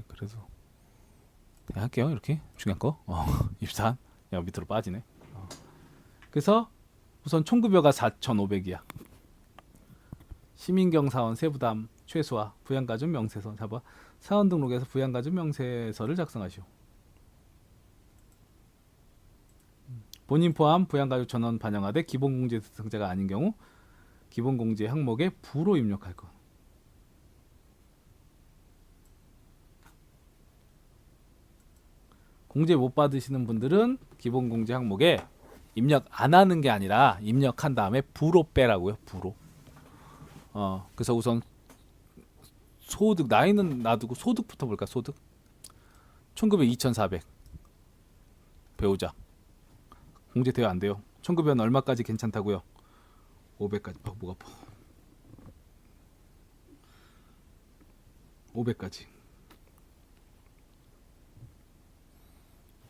그래도 그냥 할게요. 이렇게 중요한 거. 입사한. 야 밑으로 빠지네. 그래서 우선 총급여가 4,500이야. 시민경사원 세부담 최소화. 부양가족 명세서 잡아. 사원 등록에서 부양가족 명세서를 작성하시오. 본인 포함 부양가족 전원 반영하되 기본공제 대상자가 아닌 경우 기본공제 항목에 부로 입력할 것. 공제 못 받으시는 분들은 기본공제 항목에 입력 안 하는 게 아니라 입력한 다음에 부로 빼라고요. 부로. 그래서 우선 소득 나이는 놔두고 소득부터 볼까. 소득. 총급여 2,400. 배우자. 공제 돼요 안 돼요? 총급여는 얼마까지 괜찮다고요? 500까지. 목 아파. 500까지.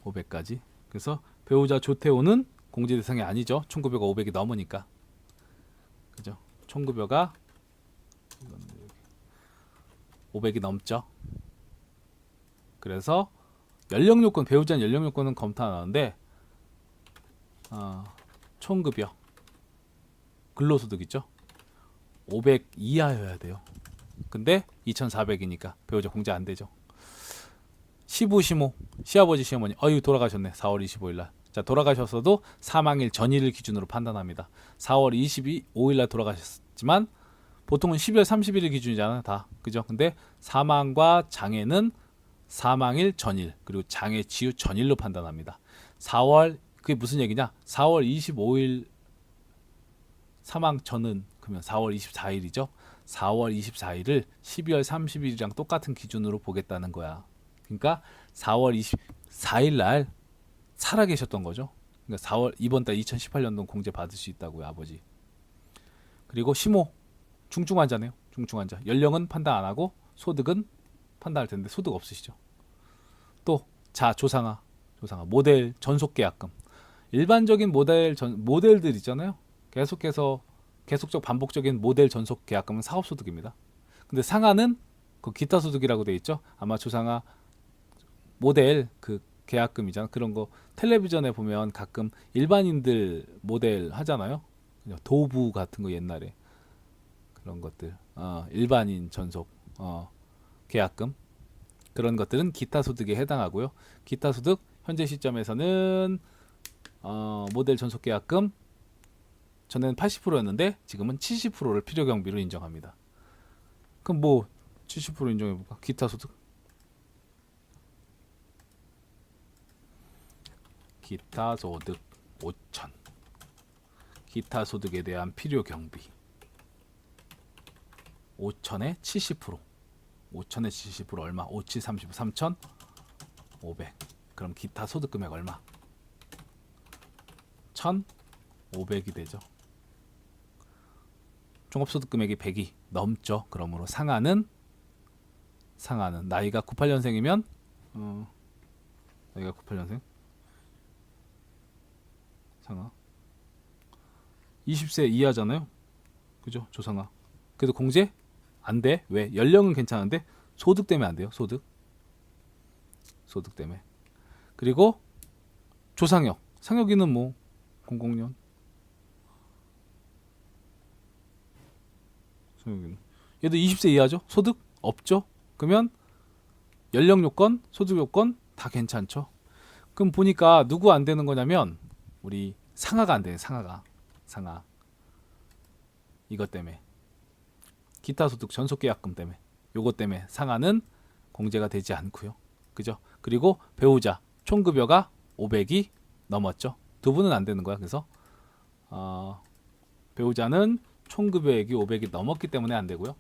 500까지. 그래서 배우자 조태호는 공제 대상이 아니죠. 총급여가 500이 넘으니까. 그죠? 총급여가 500이 넘죠. 그래서 연령 요건, 배우자 연령 요건은 검토 안 하는데 총급여 근로소득 있죠. 500 이하여야 돼요. 근데 2,400이니까 배우자 공제 안 되죠. 시부 시모 시아버지 시어머니 돌아가셨네. 4월 25일 날. 자, 돌아가셨어도 사망일 전일을 기준으로 판단합니다. 4월 25일 날 돌아가셨지만 보통은 12월 31일 기준이잖아 다. 그죠? 근데 사망과 장애는 사망일 전일 그리고 장애 치유 전일로 판단합니다. 4월 그게 무슨 얘기냐? 4월 25일 사망 전은 그러면 4월 24일이죠. 4월 24일을 12월 30일이랑 똑같은 기준으로 보겠다는 거야. 그러니까 4월 24일 날 살아 계셨던 거죠. 그러니까 4월 이번 달 2018년도 공제 받을 수 있다고요, 아버지. 그리고 심호 중증 환자네요. 중증 환자. 연령은 판단 안 하고 소득은 판단할 텐데 소득 없으시죠. 또 조상아 모델 전속 계약금. 일반적인 모델들 있잖아요. 계속적 반복적인 모델 전속 계약금은 사업소득입니다. 근데 상하는 그 기타 소득이라고 돼 있죠. 아마 조상아 모델 그 계약금이잖아. 그런 거 텔레비전에 보면 가끔 일반인들 모델 하잖아요. 도부 같은 거 옛날에 그런 것들 일반인 전속 계약금 그런 것들은 기타 소득에 해당하고요. 기타 소득 현재 시점에서는 모델 전속 계약금 전에는 80%였는데 지금은 70%를 필요 경비로 인정합니다. 그럼 뭐 70% 인정해 볼까? 기타 소득. 기타 소득 5천. 기타 소득에 대한 필요 경비 5천에 70%. 5천에 70% 얼마? 57, 30, 3,500. 그럼 기타 소득 금액 얼마? 1,500이 되죠. 종합소득 금액이 100이 넘죠. 그러므로 상하는 나이가 98년생이면 나이가 98년생 상하 20세 이하잖아요. 그죠? 조상아. 그래도 공제 안 돼. 왜? 연령은 괜찮은데 소득 때문에 안 돼요. 소득 때문에. 그리고 조상혁. 상혁이는 뭐 00년. 상혁이는 얘도 20세 이하죠. 소득 없죠. 그러면 연령 요건, 소득 요건 다 괜찮죠. 그럼 보니까 누구 안 되는 거냐면 우리 상하가 안 돼요. 상하. 이것 때문에. 기타 소득 전속 계약금 때문에. 요것 때문에 상하는 공제가 되지 않고요. 그죠? 그리고 배우자 총급여가 500이 넘었죠. 두 분은 안 되는 거야. 그래서 배우자는 총급여액이 500이 넘었기 때문에 안 되고요.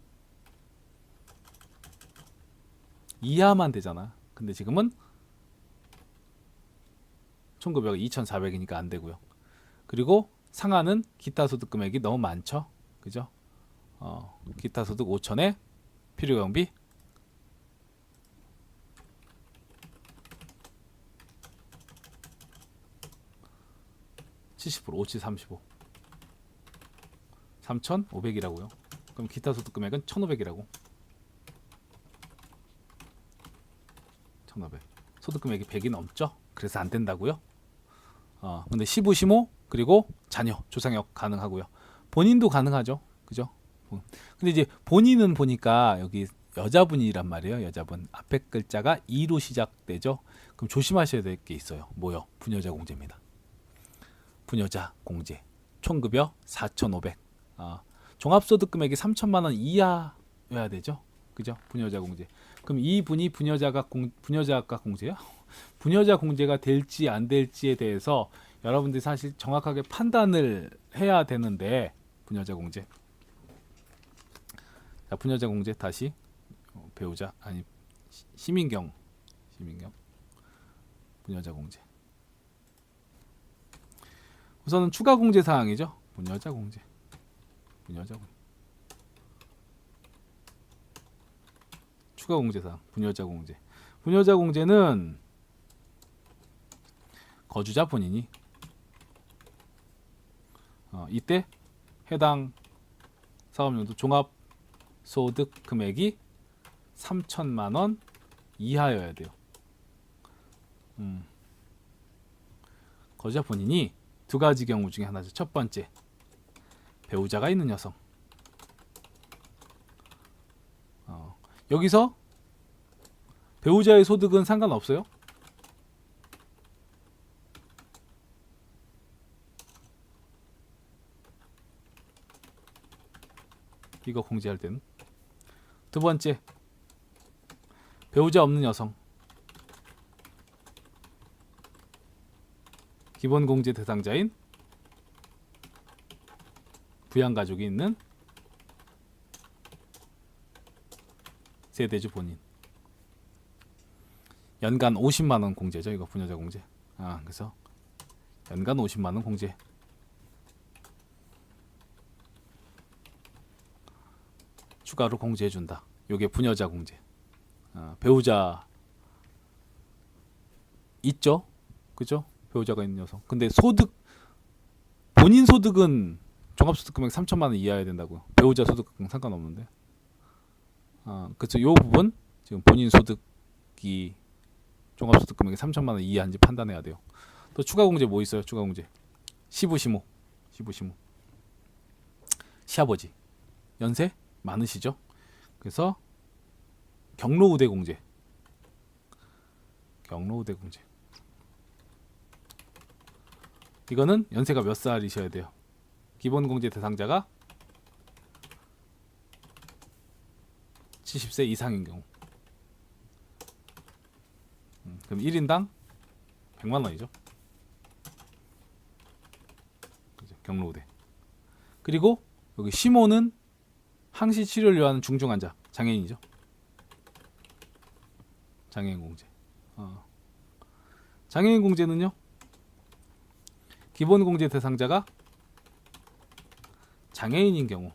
이하만 되잖아. 근데 지금은 총급여가 2,400이니까 안 되고요. 그리고 상하는 기타 소득 금액이 너무 많죠. 그죠? 기타 소득 5천에 필요 경비 70%, 57, 35. 3,500이라고요. 그럼 기타 소득 금액은 1,500이라고. 1,500. 소득 금액이 100이 넘죠. 그래서 안 된다고요. 근데 시부, 시모 그리고 자녀, 조상혁 가능하고요. 본인도 가능하죠. 그죠? 근데 이제 본인은 보니까 여기 여자분이란 말이에요. 여자분. 앞에 글자가 2로 시작되죠. 그럼 조심하셔야 될 게 있어요. 뭐요? 부녀자 공제입니다. 부녀자 공제. 총급여 4,500. 종합소득 금액이 3천만 원 이하여야 되죠. 그죠? 부녀자 공제. 그럼 이 분이 부녀자가 공제야? 부녀자 공제가 될지 안 될지에 대해서 여러분들이 사실 정확하게 판단을 해야 되는데 부녀자 공제. 자, 부녀자 공제 다시 배우자 아니 시민경 부녀자 공제. 우선은 추가 공제 사항이죠. 부녀자 공제. 추가 공제 사항. 부녀자 공제. 부녀자 공제는 거주자 본인이 이때 해당 사업용도 종합 소득 금액이 3천만 원 이하여야 돼요. 거주자 본인이 두 가지 경우 중에 하나죠. 첫 번째, 배우자가 있는 여성. 여기서 배우자의 소득은 상관없어요. 이거 공제할 때는. 두 번째, 배우자 없는 여성. 기본 공제 대상자인 부양가족이 있는 세대주 본인. 연간 50만 원 공제죠. 이거 부녀자 공제. 그래서 연간 50만 원 공제. 추가로 공제해 준다. 요게 부녀자 공제. 배우자 있죠? 그죠? 배우자가 있는 여성. 근데 소득, 본인 소득은 종합소득 금액 3천만 원 이하여야 된다고요. 배우자 소득은 상관없는데. 그래서 요 부분 지금 본인 소득이 종합소득 금액이 3천만 원 이하인지 판단해야 돼요. 또 추가 공제 뭐 있어요? 추가 공제. 시부 시모. 시아버지. 연세 많으시죠? 그래서 경로우대 공제. 이거는 연세가 몇 살이셔야 돼요? 기본 공제 대상자가 70세 이상인 경우. 그럼 1인당 100만 원이죠. 경로우대. 그리고 여기 시모는 항시 치료를 요하는 중증 환자, 장애인이죠. 장애인 공제. 장애인 공제는요, 기본 공제 대상자가 장애인인 경우,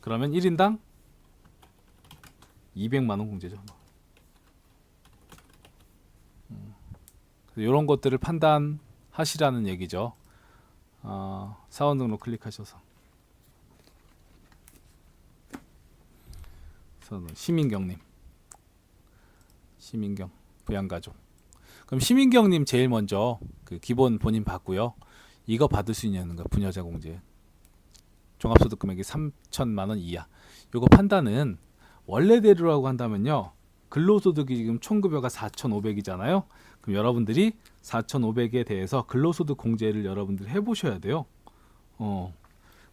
그러면 1인당 200만 원 공제죠. 이런 것들을 판단하시라는 얘기죠. 사원 등록 클릭하셔서 시민경님, 시민경 부양가족. 그럼 시민경님 제일 먼저 그 기본 본인 받고요. 이거 받을 수 있냐는 거, 부녀자 공제. 종합소득 금액이 3천만 원 이하. 요거 판단은 원래대로라고 한다면요, 근로소득이 지금 총급여가 4,500이잖아요. 그럼 여러분들이 4,500에 대해서 근로소득 공제를 여러분들이 해보셔야 돼요.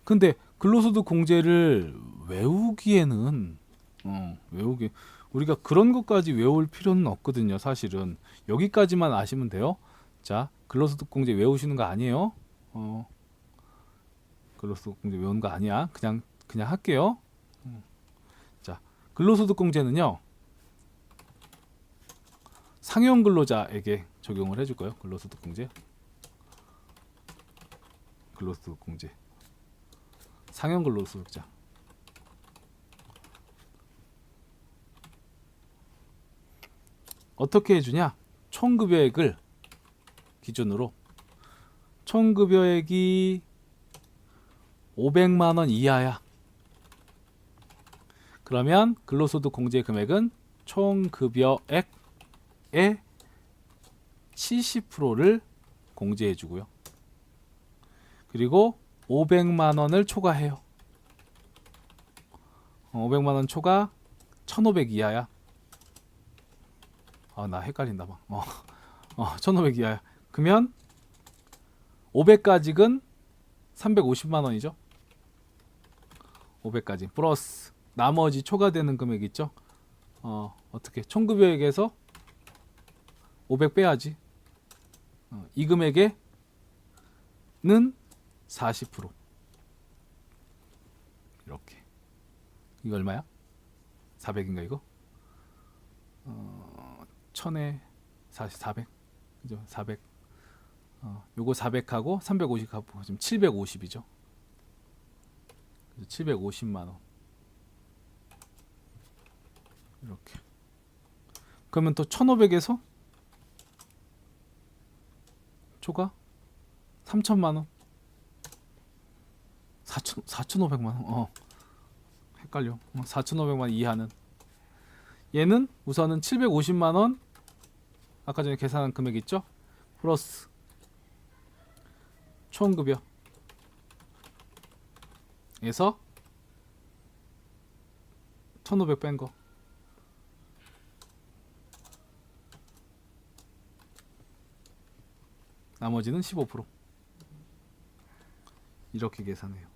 근데 근로소득 공제를 외우기에는 우리가 그런 것까지 외울 필요는 없거든요. 사실은 여기까지만 아시면 돼요. 자, 근로소득 공제 외우시는 거 아니에요. 근로소득 공제 외우는 거 아니야. 그냥 할게요. 자, 근로소득 공제는요, 상용 근로자에게 적용을 해줄 거예요. 근로소득 공제. 상용 근로소득자. 어떻게 해주냐? 총급여액을 기준으로 총급여액이 500만 원 이하야. 그러면 근로소득 공제 금액은 총급여액의 70%를 공제해 주고요. 그리고 500만 원을 초과해요. 500만 원 초과 1,500 이하야. 나 헷갈린다 막. 1,500 이하야. 그러면 500까지는 350만 원이죠. 500까지 플러스 나머지 초과되는 금액 있죠. 어떻게 총급여액에서 500 빼야지. 이 금액에는 40%. 이렇게. 이거 얼마야? 400인가 이거? 1000에 40, 400. 그죠? 400. 요거 400하고 350하고 지금 750이죠. 750만 원. 이렇게. 그러면 또 1,500에서 초과 3천만 원. 4,500만 원. 헷갈려. 4,500만 원 이하는, 얘는 우선은 750만 원, 아까 전에 계산한 금액 있죠? 플러스 총급여 에서 1,500 뺀 거. 나머지는 15%. 이렇게 계산해요.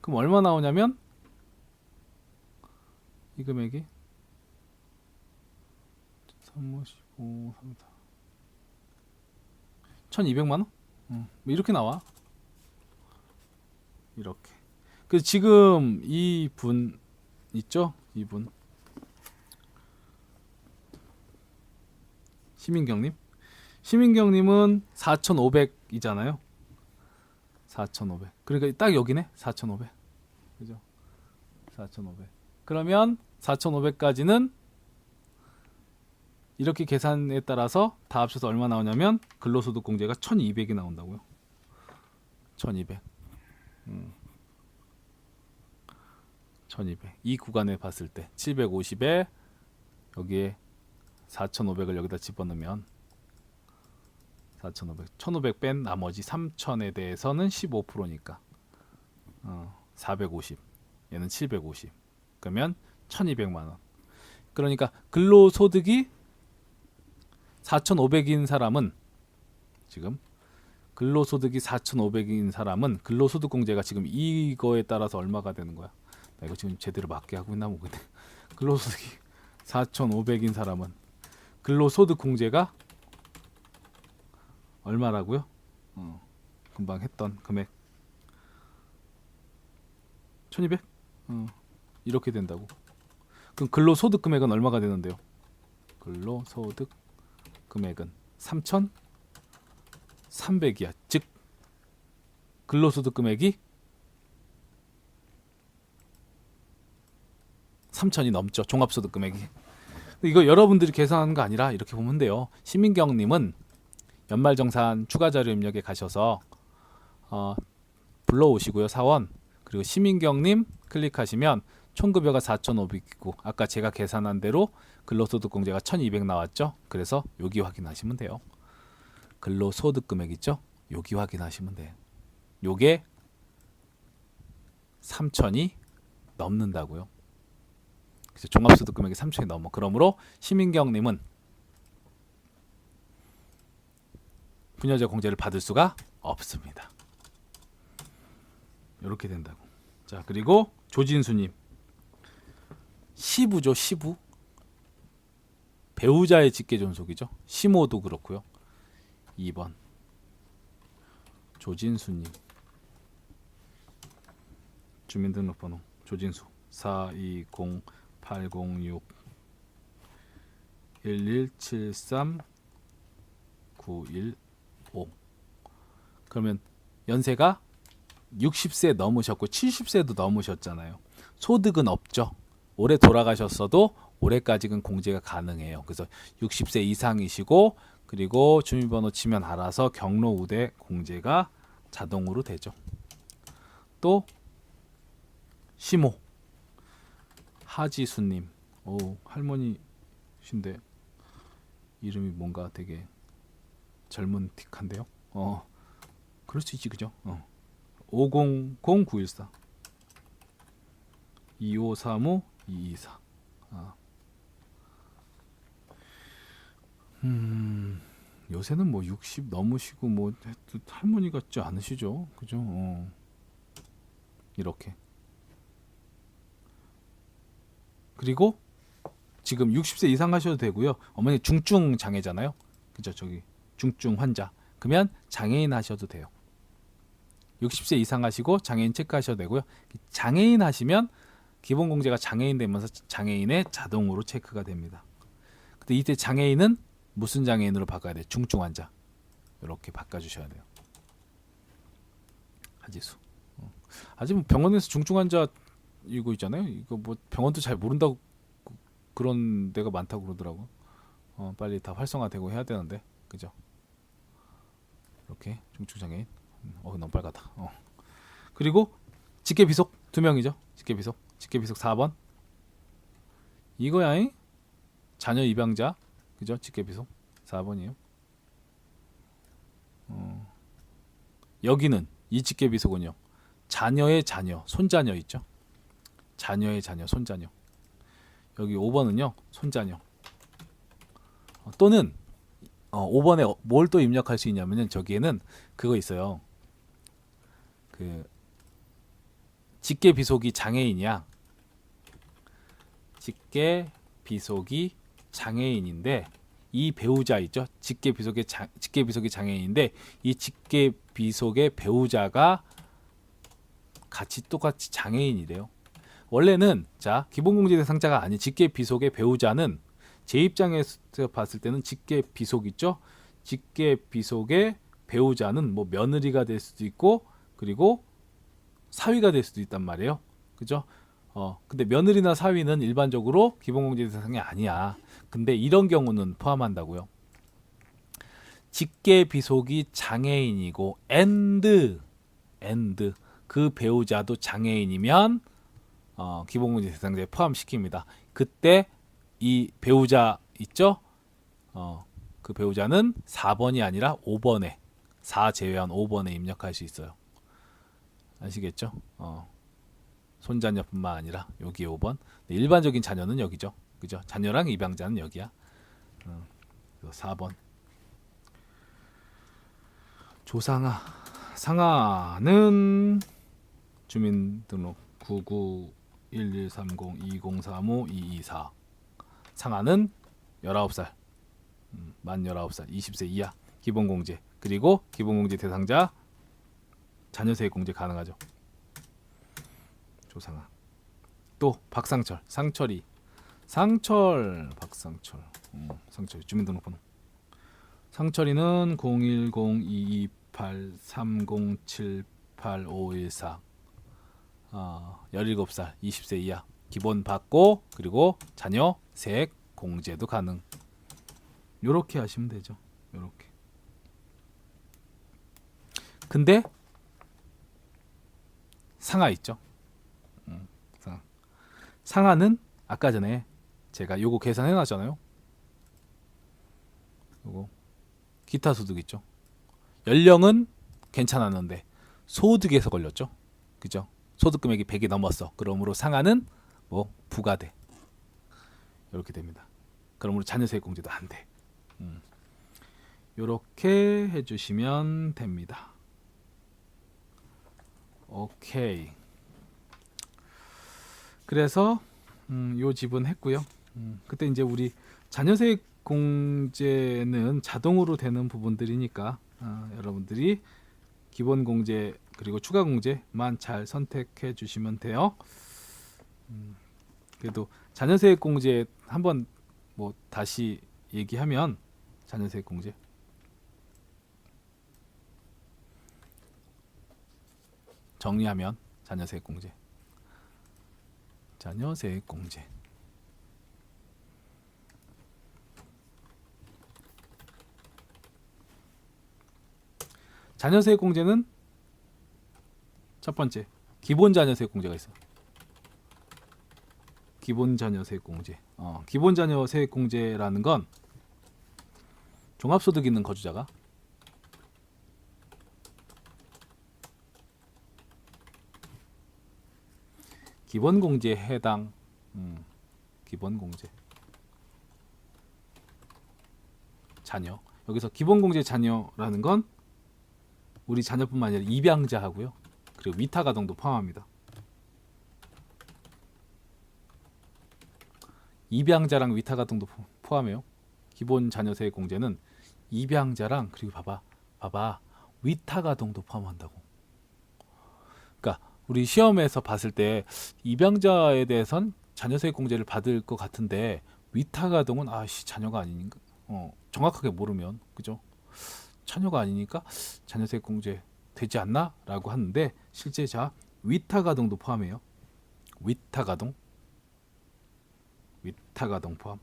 그럼 얼마 나오냐면 이 금액이 3, 15, 3, 4. 1200만 원? 뭐 이렇게 나와. 이렇게. 그 지금 이 분 있죠? 이분. 시민경님. 시민경님은 4,500이잖아요. 4,500. 그러니까 딱 여기네. 4,500. 그죠? 4,500. 그러면 4,500까지는 이렇게 계산에 따라서 다 합쳐서 얼마 나오냐면 근로소득 공제가 1,200이 나온다고요. 1,200. 1,200. 이 구간에 봤을 때 750에 여기에 4,500을 여기다 집어넣으면 4,500. 1,500 뺀 나머지 3,000에 대해서는 15%니까 450. 얘는 750. 그러면 1,200만 원. 그러니까 근로소득이 4,500인 사람은 지금 근로소득이 4,500인 사람은 근로소득공제가 지금 이거에 따라서 얼마가 되는 거야? 나 이거 지금 제대로 맞게 하고 있나 모르겠네. 근로소득이 4,500인 사람은 근로소득공제가 얼마라고요? 금방 했던 금액 1,200? 이렇게 된다고. 그럼 근로소득 금액은 얼마가 되는데요? 근로소득 금액은 3,300이야. 즉 근로소득 금액이 3,000이 넘죠. 종합소득 금액이. 이거 여러분들이 계산하는 거 아니라 이렇게 보면 돼요. 시민경님은 연말정산 추가자료 입력에 가셔서 불러오시고요. 사원. 그리고 시민경님 클릭하시면 총급여가 4,500이고 아까 제가 계산한 대로 근로소득공제가 1,200 나왔죠. 그래서 여기 확인하시면 돼요. 근로소득 금액 있죠. 여기 확인하시면 돼요. 요게 3,000이 넘는다고요. 그래서 종합소득 금액이 3,000이 넘어. 그러므로 시민경님은 분여재 공제를 받을 수가 없습니다. 이렇게 된다고. 자, 그리고 조진수님. 시부죠, 시부. 배우자의 직계존속이죠. 시모도 그렇고요. 2번 조진수님. 주민등록번호 조진수 420-806 1173915. 그러면 연세가 60세 넘으셨고 70세도 넘으셨잖아요. 소득은 없죠. 올해 돌아가셨어도 올해까지는 공제가 가능해요. 그래서 60세 이상이시고 그리고 주민번호 치면 알아서 경로 우대 공제가 자동으로 되죠. 또 시모 하지수님. 오, 할머니신데 이름이 뭔가 되게 젊은 틱한데요. 그럴 수 있지, 그죠? 500914 2535 224. 요새는 뭐 60 넘으시고 뭐 할머니 같지 않으시죠? 그죠? 이렇게. 그리고 지금 60세 이상 하셔도 되고요. 어머니 중증 장애잖아요. 그죠? 저기 중증 환자. 그러면 장애인 하셔도 돼요. 60세 이상 하시고 장애인 체크하셔도 되고요. 장애인 하시면 기본공제가 장애인 되면서 장애인의 자동으로 체크가 됩니다. 근데 이때 장애인은 무슨 장애인으로 바꿔야 돼요? 중증 환자. 이렇게 바꿔주셔야 돼요. 하지수. 아직 뭐 병원에서 중증 환자 이거 있잖아요. 이거 뭐 병원도 잘 모른다고 그런 데가 많다고 그러더라고. 빨리 다 활성화되고 해야 되는데, 그죠? 이렇게 중증 장애인. 너무 빨갛다. 그리고 직계비속 2명이죠. 직계비속 4번. 이거야. 자녀 입양자. 그죠? 직계비속 4번이에요. 여기는 이 직계비속은요. 자녀의 자녀, 손자녀 있죠? 자녀의 자녀, 손자녀. 여기 5번은요. 손자녀. 또는 5번에 뭘 또 입력할 수 있냐면은 저기에는 그거 있어요. 그 직계비속이 장애인이야. 직계비속이 장애인인데 이 배우자 있죠. 직계비속의 장애인인데 이 직계비속의 배우자가 같이 똑같이 장애인이래요. 원래는 자 기본공제 대상자가 아닌 직계비속의 배우자는 제 입장에서 봤을 때는 직계비속 있죠. 직계비속의 배우자는 뭐 며느리가 될 수도 있고 그리고 사위가 될 수도 있단 말이에요. 그죠? 근데 며느리나 사위는 일반적으로 기본공제 대상이 아니야. 근데 이런 경우는 포함한다고요. 직계비속이 장애인이고 and 그 배우자도 장애인이면 기본공제 대상자에 포함시킵니다. 그때 이 배우자 있죠? 그 배우자는 4번이 아니라 5번에 4 제외한 5번에 입력할 수 있어요. 아시겠죠? 손자녀뿐만 아니라 여기 5번. 일반적인 자녀는 여기죠. 그죠? 자녀랑 입양자는 여기야. 4번. 조상아. 상아는 주민등록 99113020352224. 상아는 19살. 만 19살, 20세 이하. 기본공제. 그리고 기본공제 대상자 자녀세액공제 가능하죠. 조상아. 또 박상철, 상철이. 상철, 박상철. 상철 주민등록번호. 상철이는 010-228-3078-514. 17살, 20세 이하. 기본 받고 그리고 자녀 세액 공제도 가능. 요렇게 하시면 되죠. 요렇게. 근데 상하 있죠. 상하는 아까 전에 제가 요거 계산해 놨잖아요. 요거 기타 소득 있죠. 연령은 괜찮았는데 소득에서 걸렸죠. 그죠? 소득 금액이 100이 넘었어. 그러므로 상하는 뭐 부과돼. 이렇게 됩니다. 그러므로 자녀세액 공제도 안 돼. 요렇게 해주시면 됩니다. 오케이. 그래서 요 지분 했고요. 그때 이제 우리 자녀세액 공제는 자동으로 되는 부분들이니까 여러분들이 기본 공제 그리고 추가 공제만 잘 선택해 주시면 돼요. 그래도 자녀세액 공제 한번 뭐 다시 얘기하면 자녀세액 공제 정리하면 자녀세액 공제 자녀세액 공제 자녀세액 공제는 첫 번째 기본 자녀세액 공제가 있어. 기본 자녀세액 공제. 기본 자녀세액 공제라는 건 종합소득 있는 거주자가 기본 공제에 해당 기본 공제 자녀. 여기서 기본 공제 자녀라는 건 우리 자녀뿐만 아니라 입양자하고요. 그리고 위탁 아동도 포함합니다. 입양자랑 위탁 아동도 포함해요. 기본 자녀세액 공제는 입양자랑 그리고 봐봐 위탁 아동도 포함한다고. 그러니까 우리 시험에서 봤을 때 입양자에 대해선 자녀세액 공제를 받을 것 같은데 위탁 아동은 자녀가 아니니까 정확하게 모르면 그죠? 자녀가 아니니까 자녀세액 공제 되지 않나? 라고 하는데 실제 자 위탁 아동도 포함해요. 위탁 아동 포함.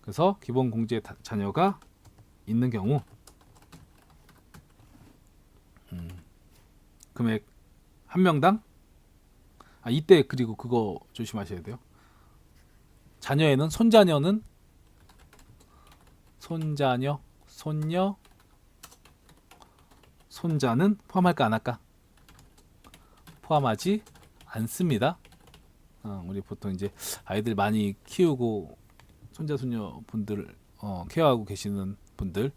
그래서 기본 공제 자녀가 있는 경우 금액 한 명당 이때 그리고 그거 조심하셔야 돼요. 자녀에는 손자녀는 손자녀 손녀 손자는 포함할까 안 할까? 포함하지 않습니다. 우리 보통 이제 아이들 많이 키우고 손자 손녀 분들 케어하고 계시는 분들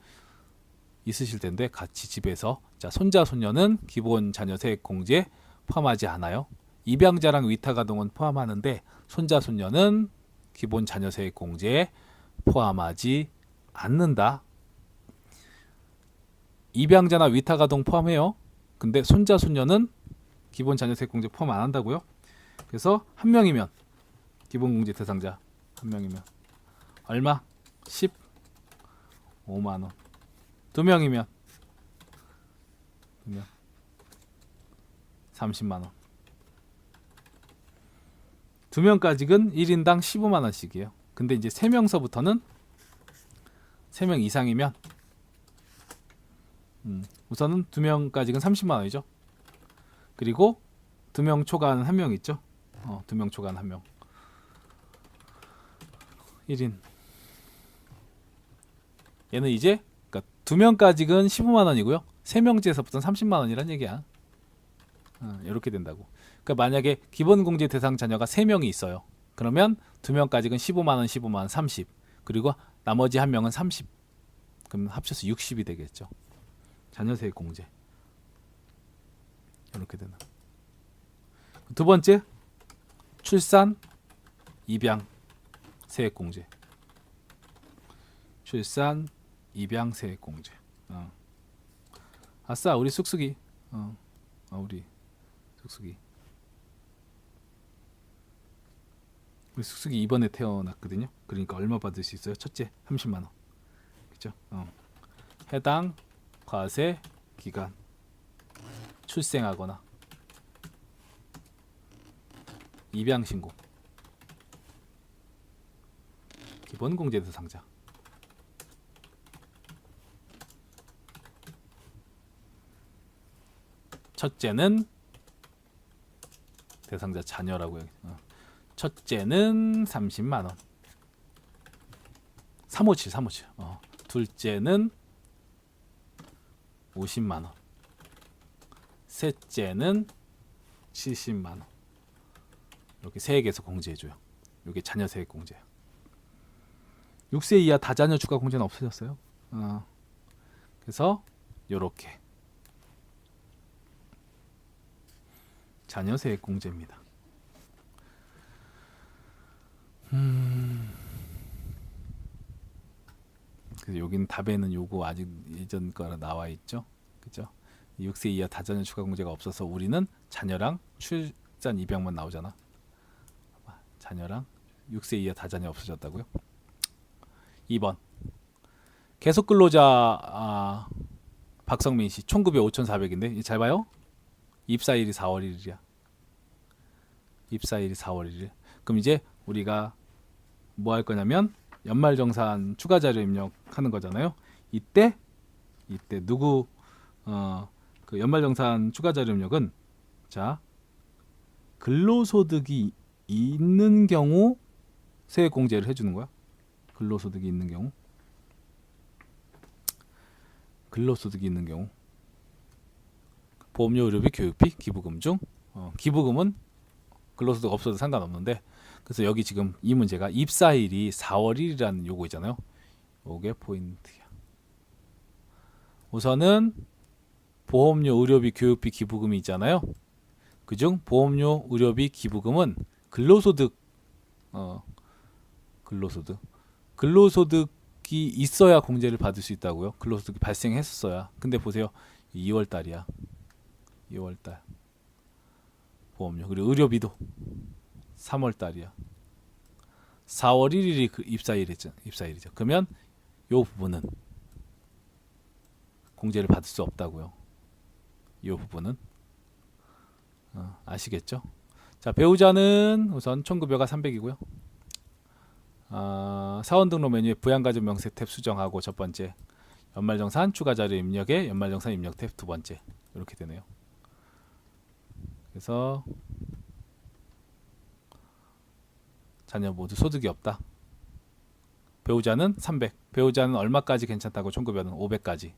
있으실 텐데 같이 집에서 자 손자 손녀는 기본 자녀세액 공제 포함하지 않아요. 입양자랑 위탁 아동은 포함하는데 손자 손녀는 기본 자녀세액 공제에 포함하지 않는다. 입양자나 위탁아동 포함해요. 근데 손자 손녀는 기본 자녀세액공제 포함 안 한다고요? 그래서 한 명이면 기본공제 대상자 한 명이면 얼마? 15만 원. 두 명이면 30만 원. 두 명까지는 1인당 15만 원씩이에요. 근데 이제 3명서부터는 3명 이상이면 우선은 2명까지는 30만 원이죠. 그리고 2명 초과하는 1명 있죠. 2명 초과하는 1명. 1인. 얘는 이제 그러니까 2명까지는 15만 원이고요. 3명째에서부터는 30만 원이란 얘기야. 이렇게 된다고. 그러니까 만약에 기본공제 대상 자녀가 3명이 있어요. 그러면 2명까지는 15만 원, 15만 원, 30. 그리고 나머지 한 명은 30. 그럼 합쳐서 60이 되겠죠. 자녀세액 공제. 이렇게 되는. 두 번째, 출산, 입양, 세액 공제. 출산, 입양, 세액 공제. 아싸, 우리 쑥쑥이. 우리 쑥쑥이. 우리 쑥쑥이 이번에 태어났거든요. 그러니까 얼마 받을 수 있어요? 첫째, 30만 원. 그죠? 해당 과세 기간 출생하거나 입양 신고 기본 공제 대상자 첫째는 대상자 자녀라고 해요. 첫째는 30만 원. 357. 둘째는 50만 원. 셋째는 70만 원. 이렇게 세액에서 공제해줘요. 이게 자녀세액 공제야. 6세 이하 다자녀 추가 공제는 없어졌어요. 그래서 이렇게 자녀세액 공제입니다. 그래서 여기는 답에는 요거 아직 예전 거라 나와 있죠. 그죠? 6세 이하 다자녀 추가 공제가 없어서 우리는 자녀랑 출산 입양만 나오잖아. 자녀랑 6세 이하 다자녀 없어졌다고요? 2번 계속 근로자 박성민 씨 총급여 5,400인데 잘 봐요. 입사일이 4월 1일이야. 입사일이 4월 1일. 그럼 이제 우리가 뭐 할 거냐면 연말정산 추가 자료 입력하는 거잖아요. 이때 누구 그 연말정산 추가 자료 입력은 자 근로소득이 있는 경우 세액 공제를 해주는 거야. 근로소득이 있는 경우. 근로소득이 있는 경우. 보험료, 의료비, 교육비, 기부금 중 기부금은 근로소득 없어도 상관없는데 그래서 여기 지금 이 문제가 입사일이 4월 1일이라는 요거 있잖아요. 요게 포인트야. 우선은 보험료, 의료비, 교육비, 기부금이 있잖아요. 그중 보험료, 의료비, 기부금은 근로소득 근로소득이 있어야 공제를 받을 수 있다고요. 근로소득이 발생했었어야. 근데 보세요. 2월 달이야. 2월 달. 보험료. 그리고 의료비도 3월 달이야. 4월 1일이 그 입사일이죠. 그러면 요 부분은 공제를 받을 수 없다고요. 이 부분은 아시겠죠? 자, 배우자는 우선 총급여가 300이고요. 사원 등록 메뉴에 부양가족 명세 탭 수정하고 첫 번째, 연말정산 추가 자료 입력에 연말정산 입력 탭 두 번째 이렇게 되네요. 그래서 자녀 모두 소득이 없다. 배우자는 300. 배우자는 얼마까지 괜찮다고 총급여는 500까지.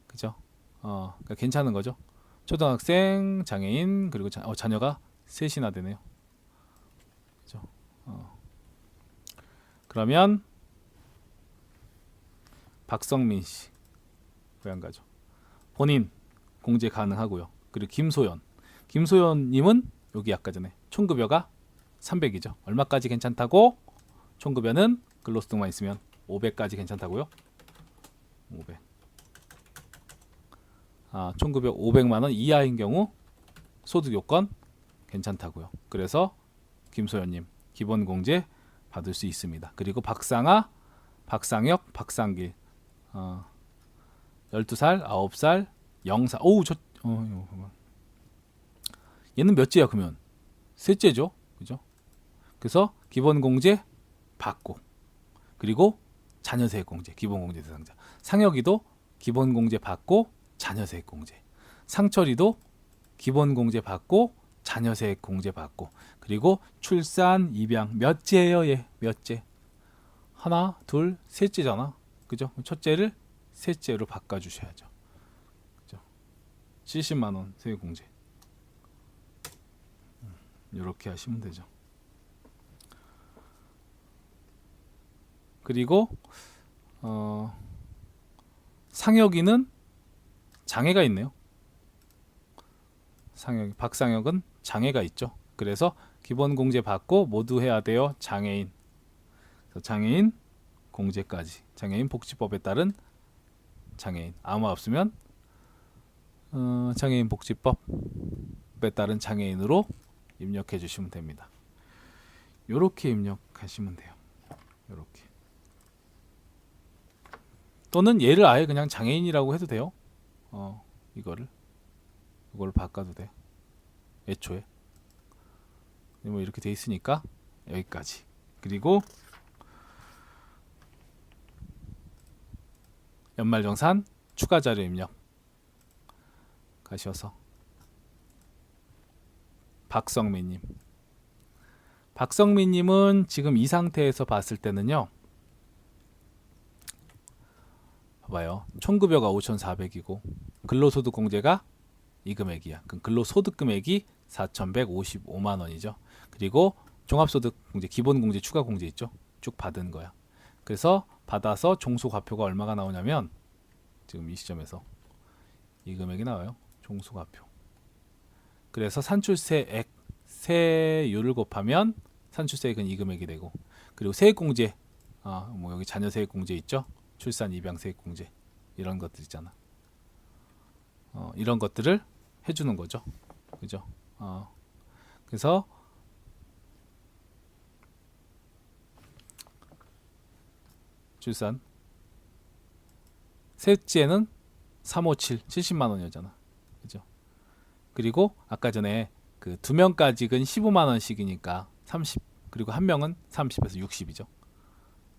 그죠? 그러니까 괜찮은 거죠. 초등학생, 장애인 그리고 자녀가 셋이나 되네요. 그죠? 그러면 박성민 씨 부양가족 본인 공제 가능하고요. 그리고 김소연님은 여기 아까 전에 총급여가 300이죠. 얼마까지 괜찮다고? 총급여는 근로소득만 있으면 500까지 괜찮다고요? 500. 총급여 500만 원 이하인 경우 소득 요건 괜찮다고요. 그래서 김소연님 기본공제 받을 수 있습니다. 그리고 박상아, 박상혁, 박상길 12살, 9살, 0살. 오우 얘는 몇째야 그러면? 셋째죠. 그죠? 그래서 기본공제 받고 그리고 자녀세액공제 기본공제 대상자. 상혁이도 기본공제 받고 자녀세액공제. 상철이도 기본공제 받고 자녀세액공제 받고 그리고 출산, 입양 몇째예요 얘? 몇째? 하나, 둘, 셋째잖아. 그죠? 첫째를 셋째로 바꿔주셔야죠. 그죠? 70만 원 세액공제. 이렇게 하시면 되죠. 그리고 상혁이는 장애가 있네요. 박상혁은 장애가 있죠. 그래서 기본공제 받고 모두 해야 돼요. 장애인. 장애인 공제까지. 장애인 복지법에 따른 장애인. 아무 없으면 장애인 복지법에 따른 장애인으로 입력해 주시면 됩니다. 요렇게 입력하시면 돼요. 요렇게. 또는 얘를 아예 그냥 장애인이라고 해도 돼요. 이거를 바꿔도 돼요. 애초에 뭐 이렇게 돼 있으니까 여기까지. 그리고 연말정산 추가 자료 입력 가셔서 박성민님은 지금 이 상태에서 봤을 때는요. 봐봐요. 총급여가 5,400이고 근로소득 공제가 이 금액이야. 그럼 근로소득 금액이 4,155만 원이죠. 그리고 종합소득 공제, 기본공제, 추가공제 있죠. 쭉 받은 거야. 그래서 받아서 종소과표가 얼마가 나오냐면 지금 이 시점에서 이 금액이 나와요. 종소과표. 그래서 산출세액 세율을 곱하면 산출세액은 이 금액이 되고 그리고 세액공제 뭐 여기 자녀세액공제 있죠. 출산 입양세액공제 이런 것들 있잖아. 이런 것들을 해주는 거죠. 그죠? 그래서 출산 셋째는 357 70만 원이었잖아. 그죠? 그리고 아까 전에 그 2명까지는 15만 원씩이니까 30 그리고 한 명은 30에서 60이죠.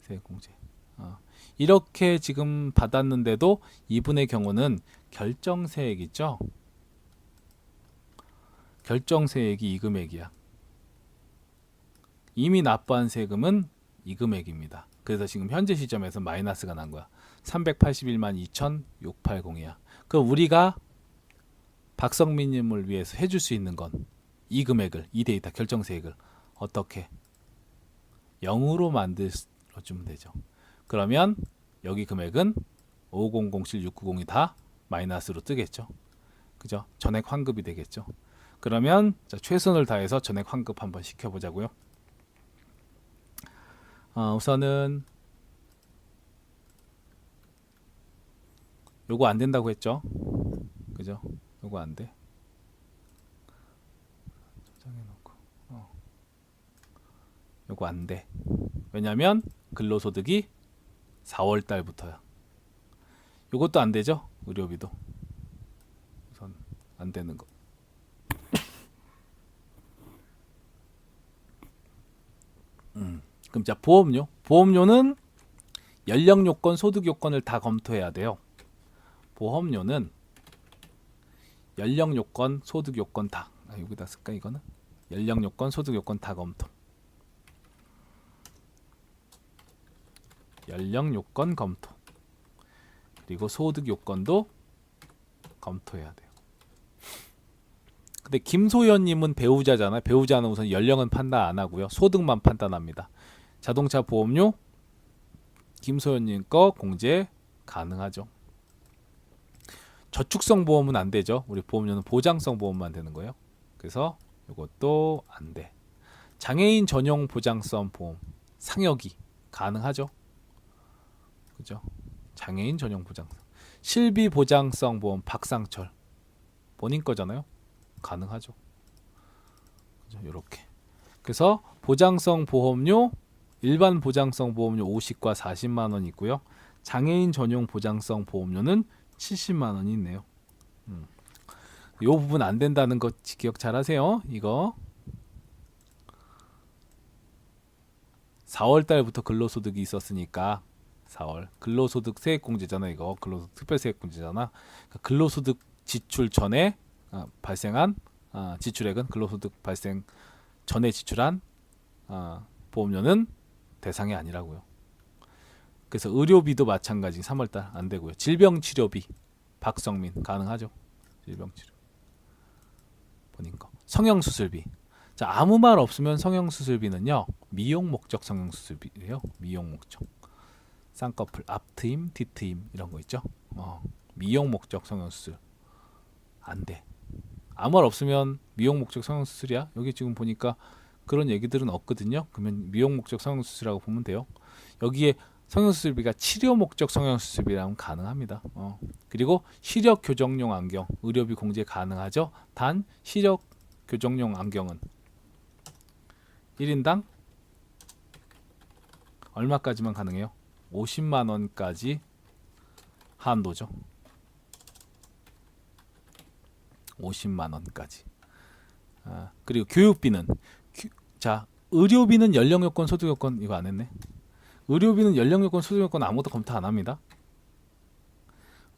세액공제. 이렇게 지금 받았는데도 이분의 경우는 결정세액 있죠. 결정세액이 이 금액이야. 이미 납부한 세금은 이 금액입니다. 그래서 지금 현재 시점에서 마이너스가 난 거야. 381만 2,680이야. 그 우리가 박성민님을 위해서 해줄 수 있는 건 이 금액을, 이 데이터 결정세액을 어떻게 0으로 만들어주면 되죠. 그러면 여기 금액은 5007, 690이 다 마이너스로 뜨겠죠. 그죠? 전액 환급이 되겠죠. 그러면 자, 최선을 다해서 전액 환급 한번 시켜보자고요. 우선은 요거 안 된다고 했죠. 그죠? 요거 안 돼. 저장해놓고 요거 안 돼. 왜냐면 근로소득이 4월 달부터야. 요것도 안 되죠. 의료비도 우선 안 되는 거. 그럼 자 보험료는 연령 요건, 소득 요건을 다 검토해야 돼요. 보험료는 연령 요건, 소득 요건 다. 여기다 쓸까 이거는? 연령 요건, 소득 요건 다 검토. 연령 요건 검토. 그리고 소득 요건도 검토해야 돼요. 근데 김소연님은 배우자잖아요. 배우자는 우선 연령은 판단 안 하고요. 소득만 판단합니다. 자동차 보험료 김소연님 거 공제 가능하죠. 저축성 보험은 안 되죠. 우리 보험료는 보장성 보험만 되는 거예요. 그래서 이것도 안 돼. 장애인 전용 보장성 보험 상여기 가능하죠. 그죠? 장애인 전용 보장성. 실비 보장성 보험 박상철 본인 거잖아요. 가능하죠. 그죠? 요렇게. 그래서 보장성 보험료 일반 보장성 보험료 50과 40만 원이 있고요. 장애인 전용 보장성 보험료는 70만 원이 있네요. 이 부분 안 된다는 거 기억 잘 하세요. 이거 4월 달부터 근로소득이 있었으니까 4월 근로소득 세액공제잖아. 이거 근로소득 특별세액공제잖아. 그러니까 근로소득 지출 전에 발생한 지출액은 근로소득 발생 전에 지출한 보험료는 대상이 아니라고요. 그래서 의료비도 마찬가지 3월달 안 되고요. 질병치료비 박성민 가능하죠. 질병치료 본인 거. 성형수술비. 자, 아무 말 없으면 성형수술비는요. 미용 목적 성형수술비예요. 미용 목적. 쌍꺼풀 앞트임, 뒤트임 이런 거 있죠. 미용 목적 성형수술 안 돼. 아무 말 없으면 미용 목적 성형수술이야. 여기 지금 보니까 그런 얘기들은 없거든요. 그러면 미용 목적 성형수술이라고 보면 돼요. 여기에 성형수술비가 치료 목적 성형수술비라면 가능합니다. 그리고 시력 교정용 안경 의료비 공제 가능하죠. 단 시력 교정용 안경은 1인당 얼마까지만 가능해요? 50만 원까지 한도죠. 50만 원까지. 그리고 교육비는 자, 의료비는 연령 요건, 소득 요건 이거 안 했네. 의료비는 연령 요건, 소득 요건 아무것도 검토 안 합니다.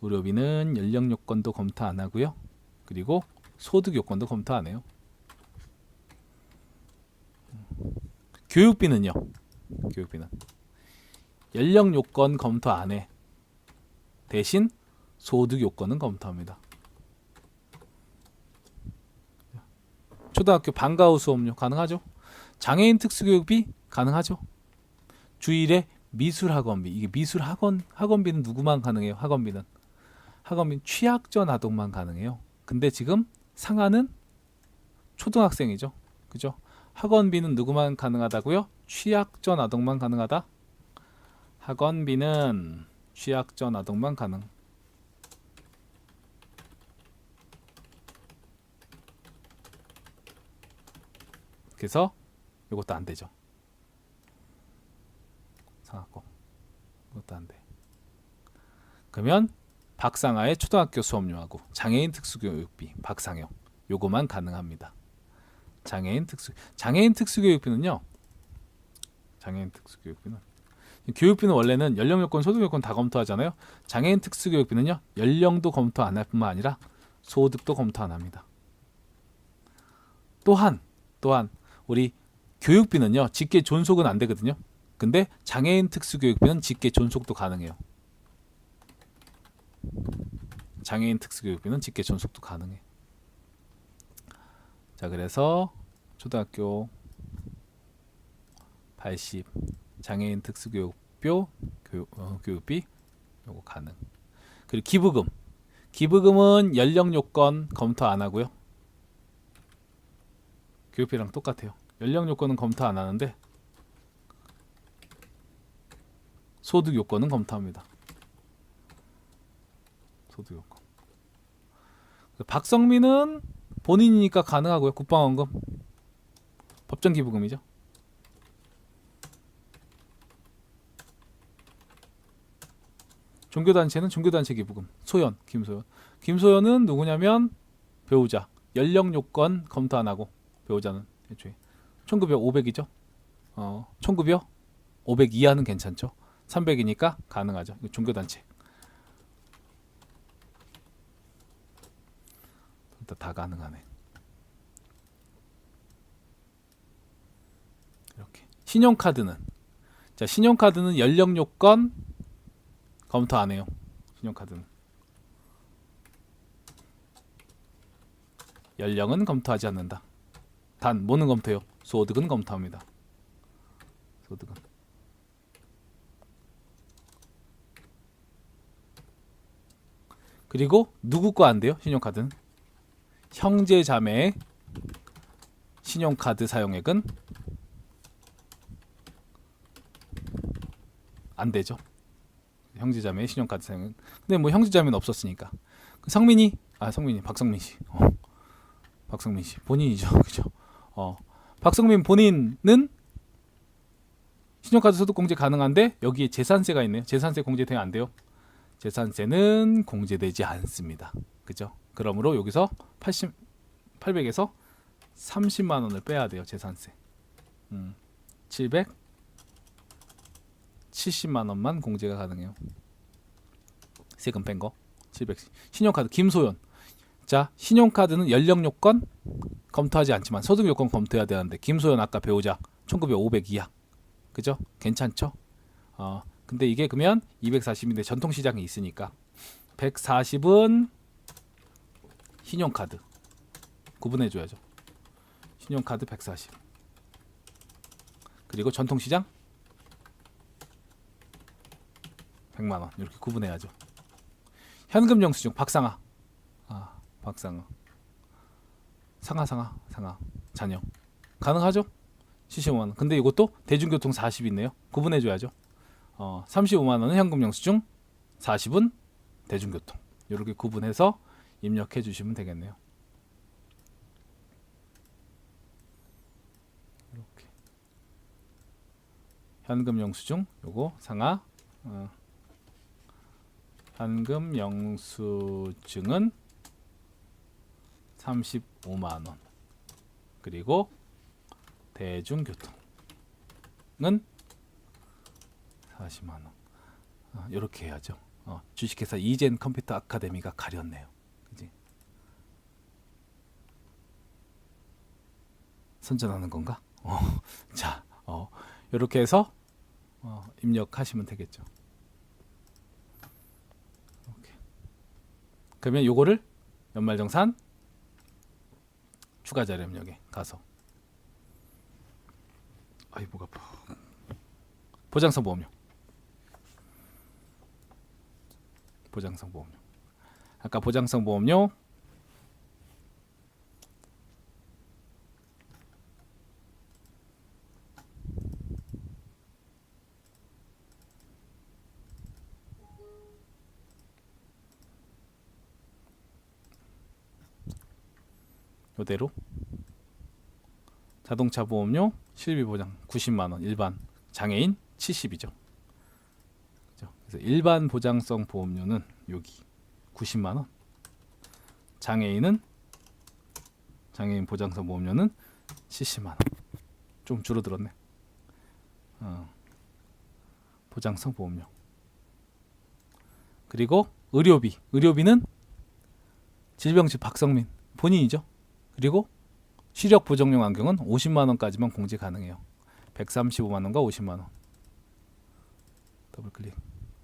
의료비는 연령 요건도 검토 안 하고요. 그리고 소득 요건도 검토 안 해요. 교육비는요. 교육비는 연령 요건 검토 안 해. 대신 소득 요건은 검토합니다. 초등학교 방과 후 수업료 가능하죠. 장애인 특수교육비 가능하죠. 주일에 미술학원비. 이게 학원비는 누구만 가능해요? 학원비는 취약전 아동만 가능해요. 근데 지금 상한은 초등학생이죠. 그죠? 학원비는 누구만 가능하다고요? 취약전 아동만 가능하다. 학원비는 취약전 아동만 가능. 그래서 이것도 안 되죠. 상하고 이것도 안 돼. 그러면 박상하의 초등학교 수업료하고 장애인 특수교육비 박상혁 요거만 가능합니다. 장애인 특수교육비는요. 장애인 특수교육비는 교육비는 원래는 연령 요건, 소득 요건 다 검토하잖아요. 장애인 특수교육비는요. 연령도 검토 안 할 뿐만 아니라 소득도 검토 안 합니다. 또한 우리 교육비는요. 직계 존속은 안 되거든요. 근데 장애인 특수교육비는 직계 존속도 가능해요. 장애인 특수교육비는 직계 존속도 가능해. 자, 그래서 초등학교 80 장애인 교육비 요거 가능. 그리고 기부금은 연령 요건 검토 안 하고요. 교육비랑 똑같아요. 연령 요건은 검토 안 하는데 소득 요건은 검토합니다. 소득 요건. 박성민은 본인이니까 가능하고요. 국방원금 법정 기부금이죠. 종교단체는 종교단체 기부금. 김소연은 누구냐면 배우자. 연령 요건 검토 안 하고 배우자는 애초에 총급여 500이죠. 총급여 500 이하는 괜찮죠. 300이니까 가능하죠. 종교단체. 다 가능하네. 이렇게. 신용카드는 연령 요건 검토 안 해요. 신용카드는 연령은 검토하지 않는다. 단 뭐는 검토해요? 소득은 검토합니다. 소득은. 그리고 누구 거 안 돼요? 신용카드는 형제 자매의 신용카드 사용액은 안 되죠. 형제자매 신용카드 사용. 근데 뭐 형제자매는 없었으니까. 박성민 씨. 박성민 씨 본인이죠, 그죠? 박성민 본인은 신용카드 소득공제 가능한데 여기에 재산세가 있네요. 재산세 공제돼야 안 돼요. 재산세는 공제되지 않습니다. 그죠? 그러므로 여기서 800에서 30만 원을 빼야 돼요. 재산세. 770만 원만 공제가 가능해요. 세금 뺀 거. 700. 신용카드 김소연. 자, 신용카드는 연령 요건 검토하지 않지만 소득 요건 검토해야 되는데 김소연 아까 배우자 1900, 500 이하. 그죠? 괜찮죠? 근데 이게 그러면 240인데 전통시장이 있으니까 140은 신용카드 구분해줘야죠. 신용카드 140 그리고 전통시장 100만원 이렇게 구분해야죠. 현금 영수증 박상아 상하 자녀 가능하죠? 75만원. 근데 이것도 대중교통 40 있네요. 구분해줘야죠. 35만원은 현금 영수증, 40은 대중교통. 이렇게 구분해서 입력해 주시면 되겠네요. 이렇게 현금 영수증 요거 상하 현금 영수증은 35만원 그리고 대중교통은 40만원. 이렇게 해야죠. 주식회사 이젠 컴퓨터 아카데미가 가렸네요. 그지? 선전하는 건가? 자, 이렇게 해서 입력하시면 되겠죠. 이렇게. 그러면 요거를 연말정산 추가 자료 입력에 가서 목 아파. 보장성 보험료. 아까 보장성 보험료 이대로 자동차 보험료 실비 보장 90만원 일반 장애인 70이죠. 그래서 일반 보장성 보험료는 여기 90만원 장애인 보장성 보험료는 70만원 좀 줄어들었네. 보장성 보험료 그리고 의료비는 질병치 박성민 본인이죠. 그리고 시력 보정용 안경은 50만원까지만 공제 가능해요. 135만원과 50만원 더블 클릭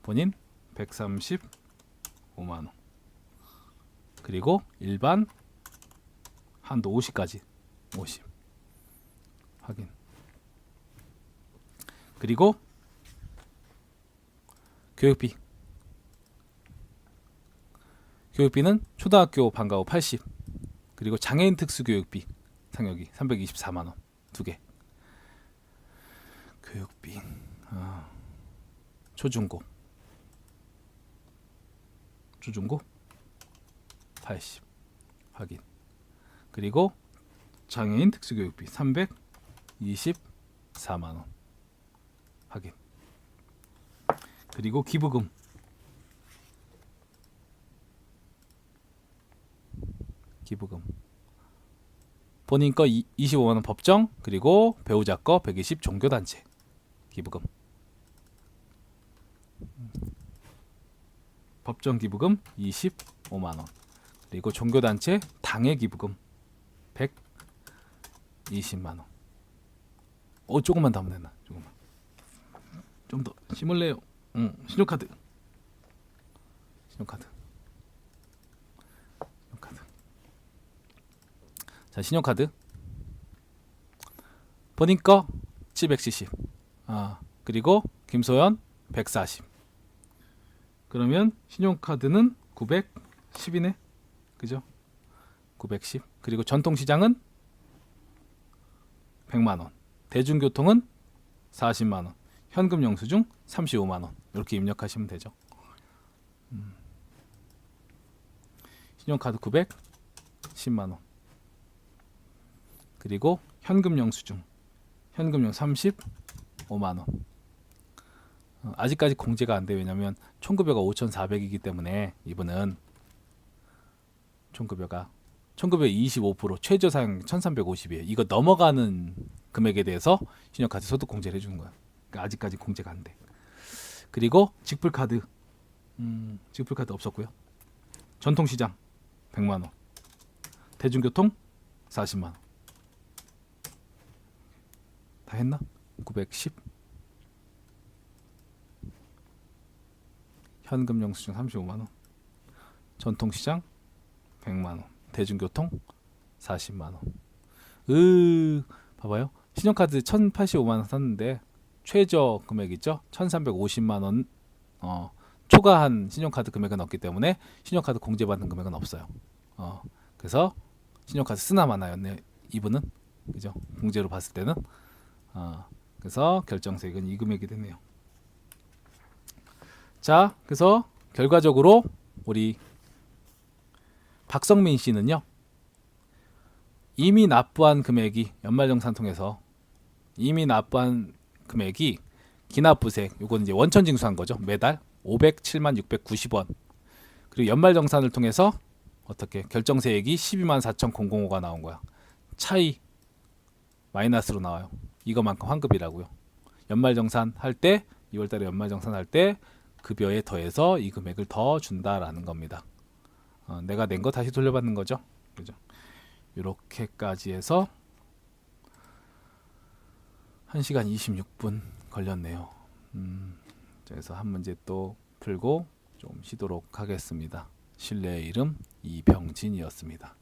본인 135만원 그리고 일반 한도 50까지 50 확인. 그리고 교육비는 초등학교 방과후 80 그리고 장애인 특수교육비 상여기 324만원 2개. 교육비 초중고 80 확인. 그리고 장애인 특수교육비 324만원 확인. 그리고 기부금 본인 거 25만원 법정 그리고 배우자 거 120 종교단체 기부금. 법정 기부금 25만원 그리고 종교단체 당회 기부금 120만원. 조금만 더 하면 되나? 조금만 좀 더 심을래요. 신용카드 자, 신용카드 본인 거 770 그리고 김소연 140 그러면 신용카드는 910이네. 그죠? 910 그리고 전통시장은 100만원 대중교통은 40만원 현금 영수증 35만원 이렇게 입력하시면 되죠. 신용카드 900 10만원, 그리고 현금 영수증 현금용 35만원. 아직까지 공제가 안 돼. 왜냐면 총급여가 5,400이기 때문에 이분은 총급여가 25% 최저 사용 1,350이에요. 이거 넘어가는 금액에 대해서 신용카드 소득 공제를 해주는 거야. 그러니까 아직까지 공제가 안 돼. 그리고 직불카드 직불카드 없었고요. 전통시장 100만원, 대중교통 40만원. 다 했나? 910, 현금 영수증 35만원, 전통시장 100만원, 대중교통 40만원. 봐봐요. 신용카드 1,085만원 샀는데 최저 금액 있죠? 1,350만원 초과한 신용카드 금액은 없기 때문에 신용카드 공제받는 금액은 없어요. 그래서 신용카드 쓰나 마나였네 이분은. 그죠? 공제로 봤을 때는. 그래서 결정세액은 이 금액이 되네요. 자, 그래서 결과적으로 우리 박성민 씨는요, 이미 납부한 금액이 연말정산 통해서 이미 납부한 금액이 기납부세, 요건 이제 원천징수한 거죠. 매달 507만 690원. 그리고 연말정산을 통해서 어떻게 결정세액이 124,005가 나온 거야. 차이 마이너스로 나와요. 이거만큼 환급이라고요. 연말정산 할 때, 2월달에 연말정산 할 때 급여에 더해서 이 금액을 더 준다라는 겁니다. 내가 낸 거 다시 돌려받는 거죠. 그죠? 이렇게까지 해서 1시간 26분 걸렸네요. 그래서 한 문제 또 풀고 좀 쉬도록 하겠습니다. 실내의 이름 이병진이었습니다.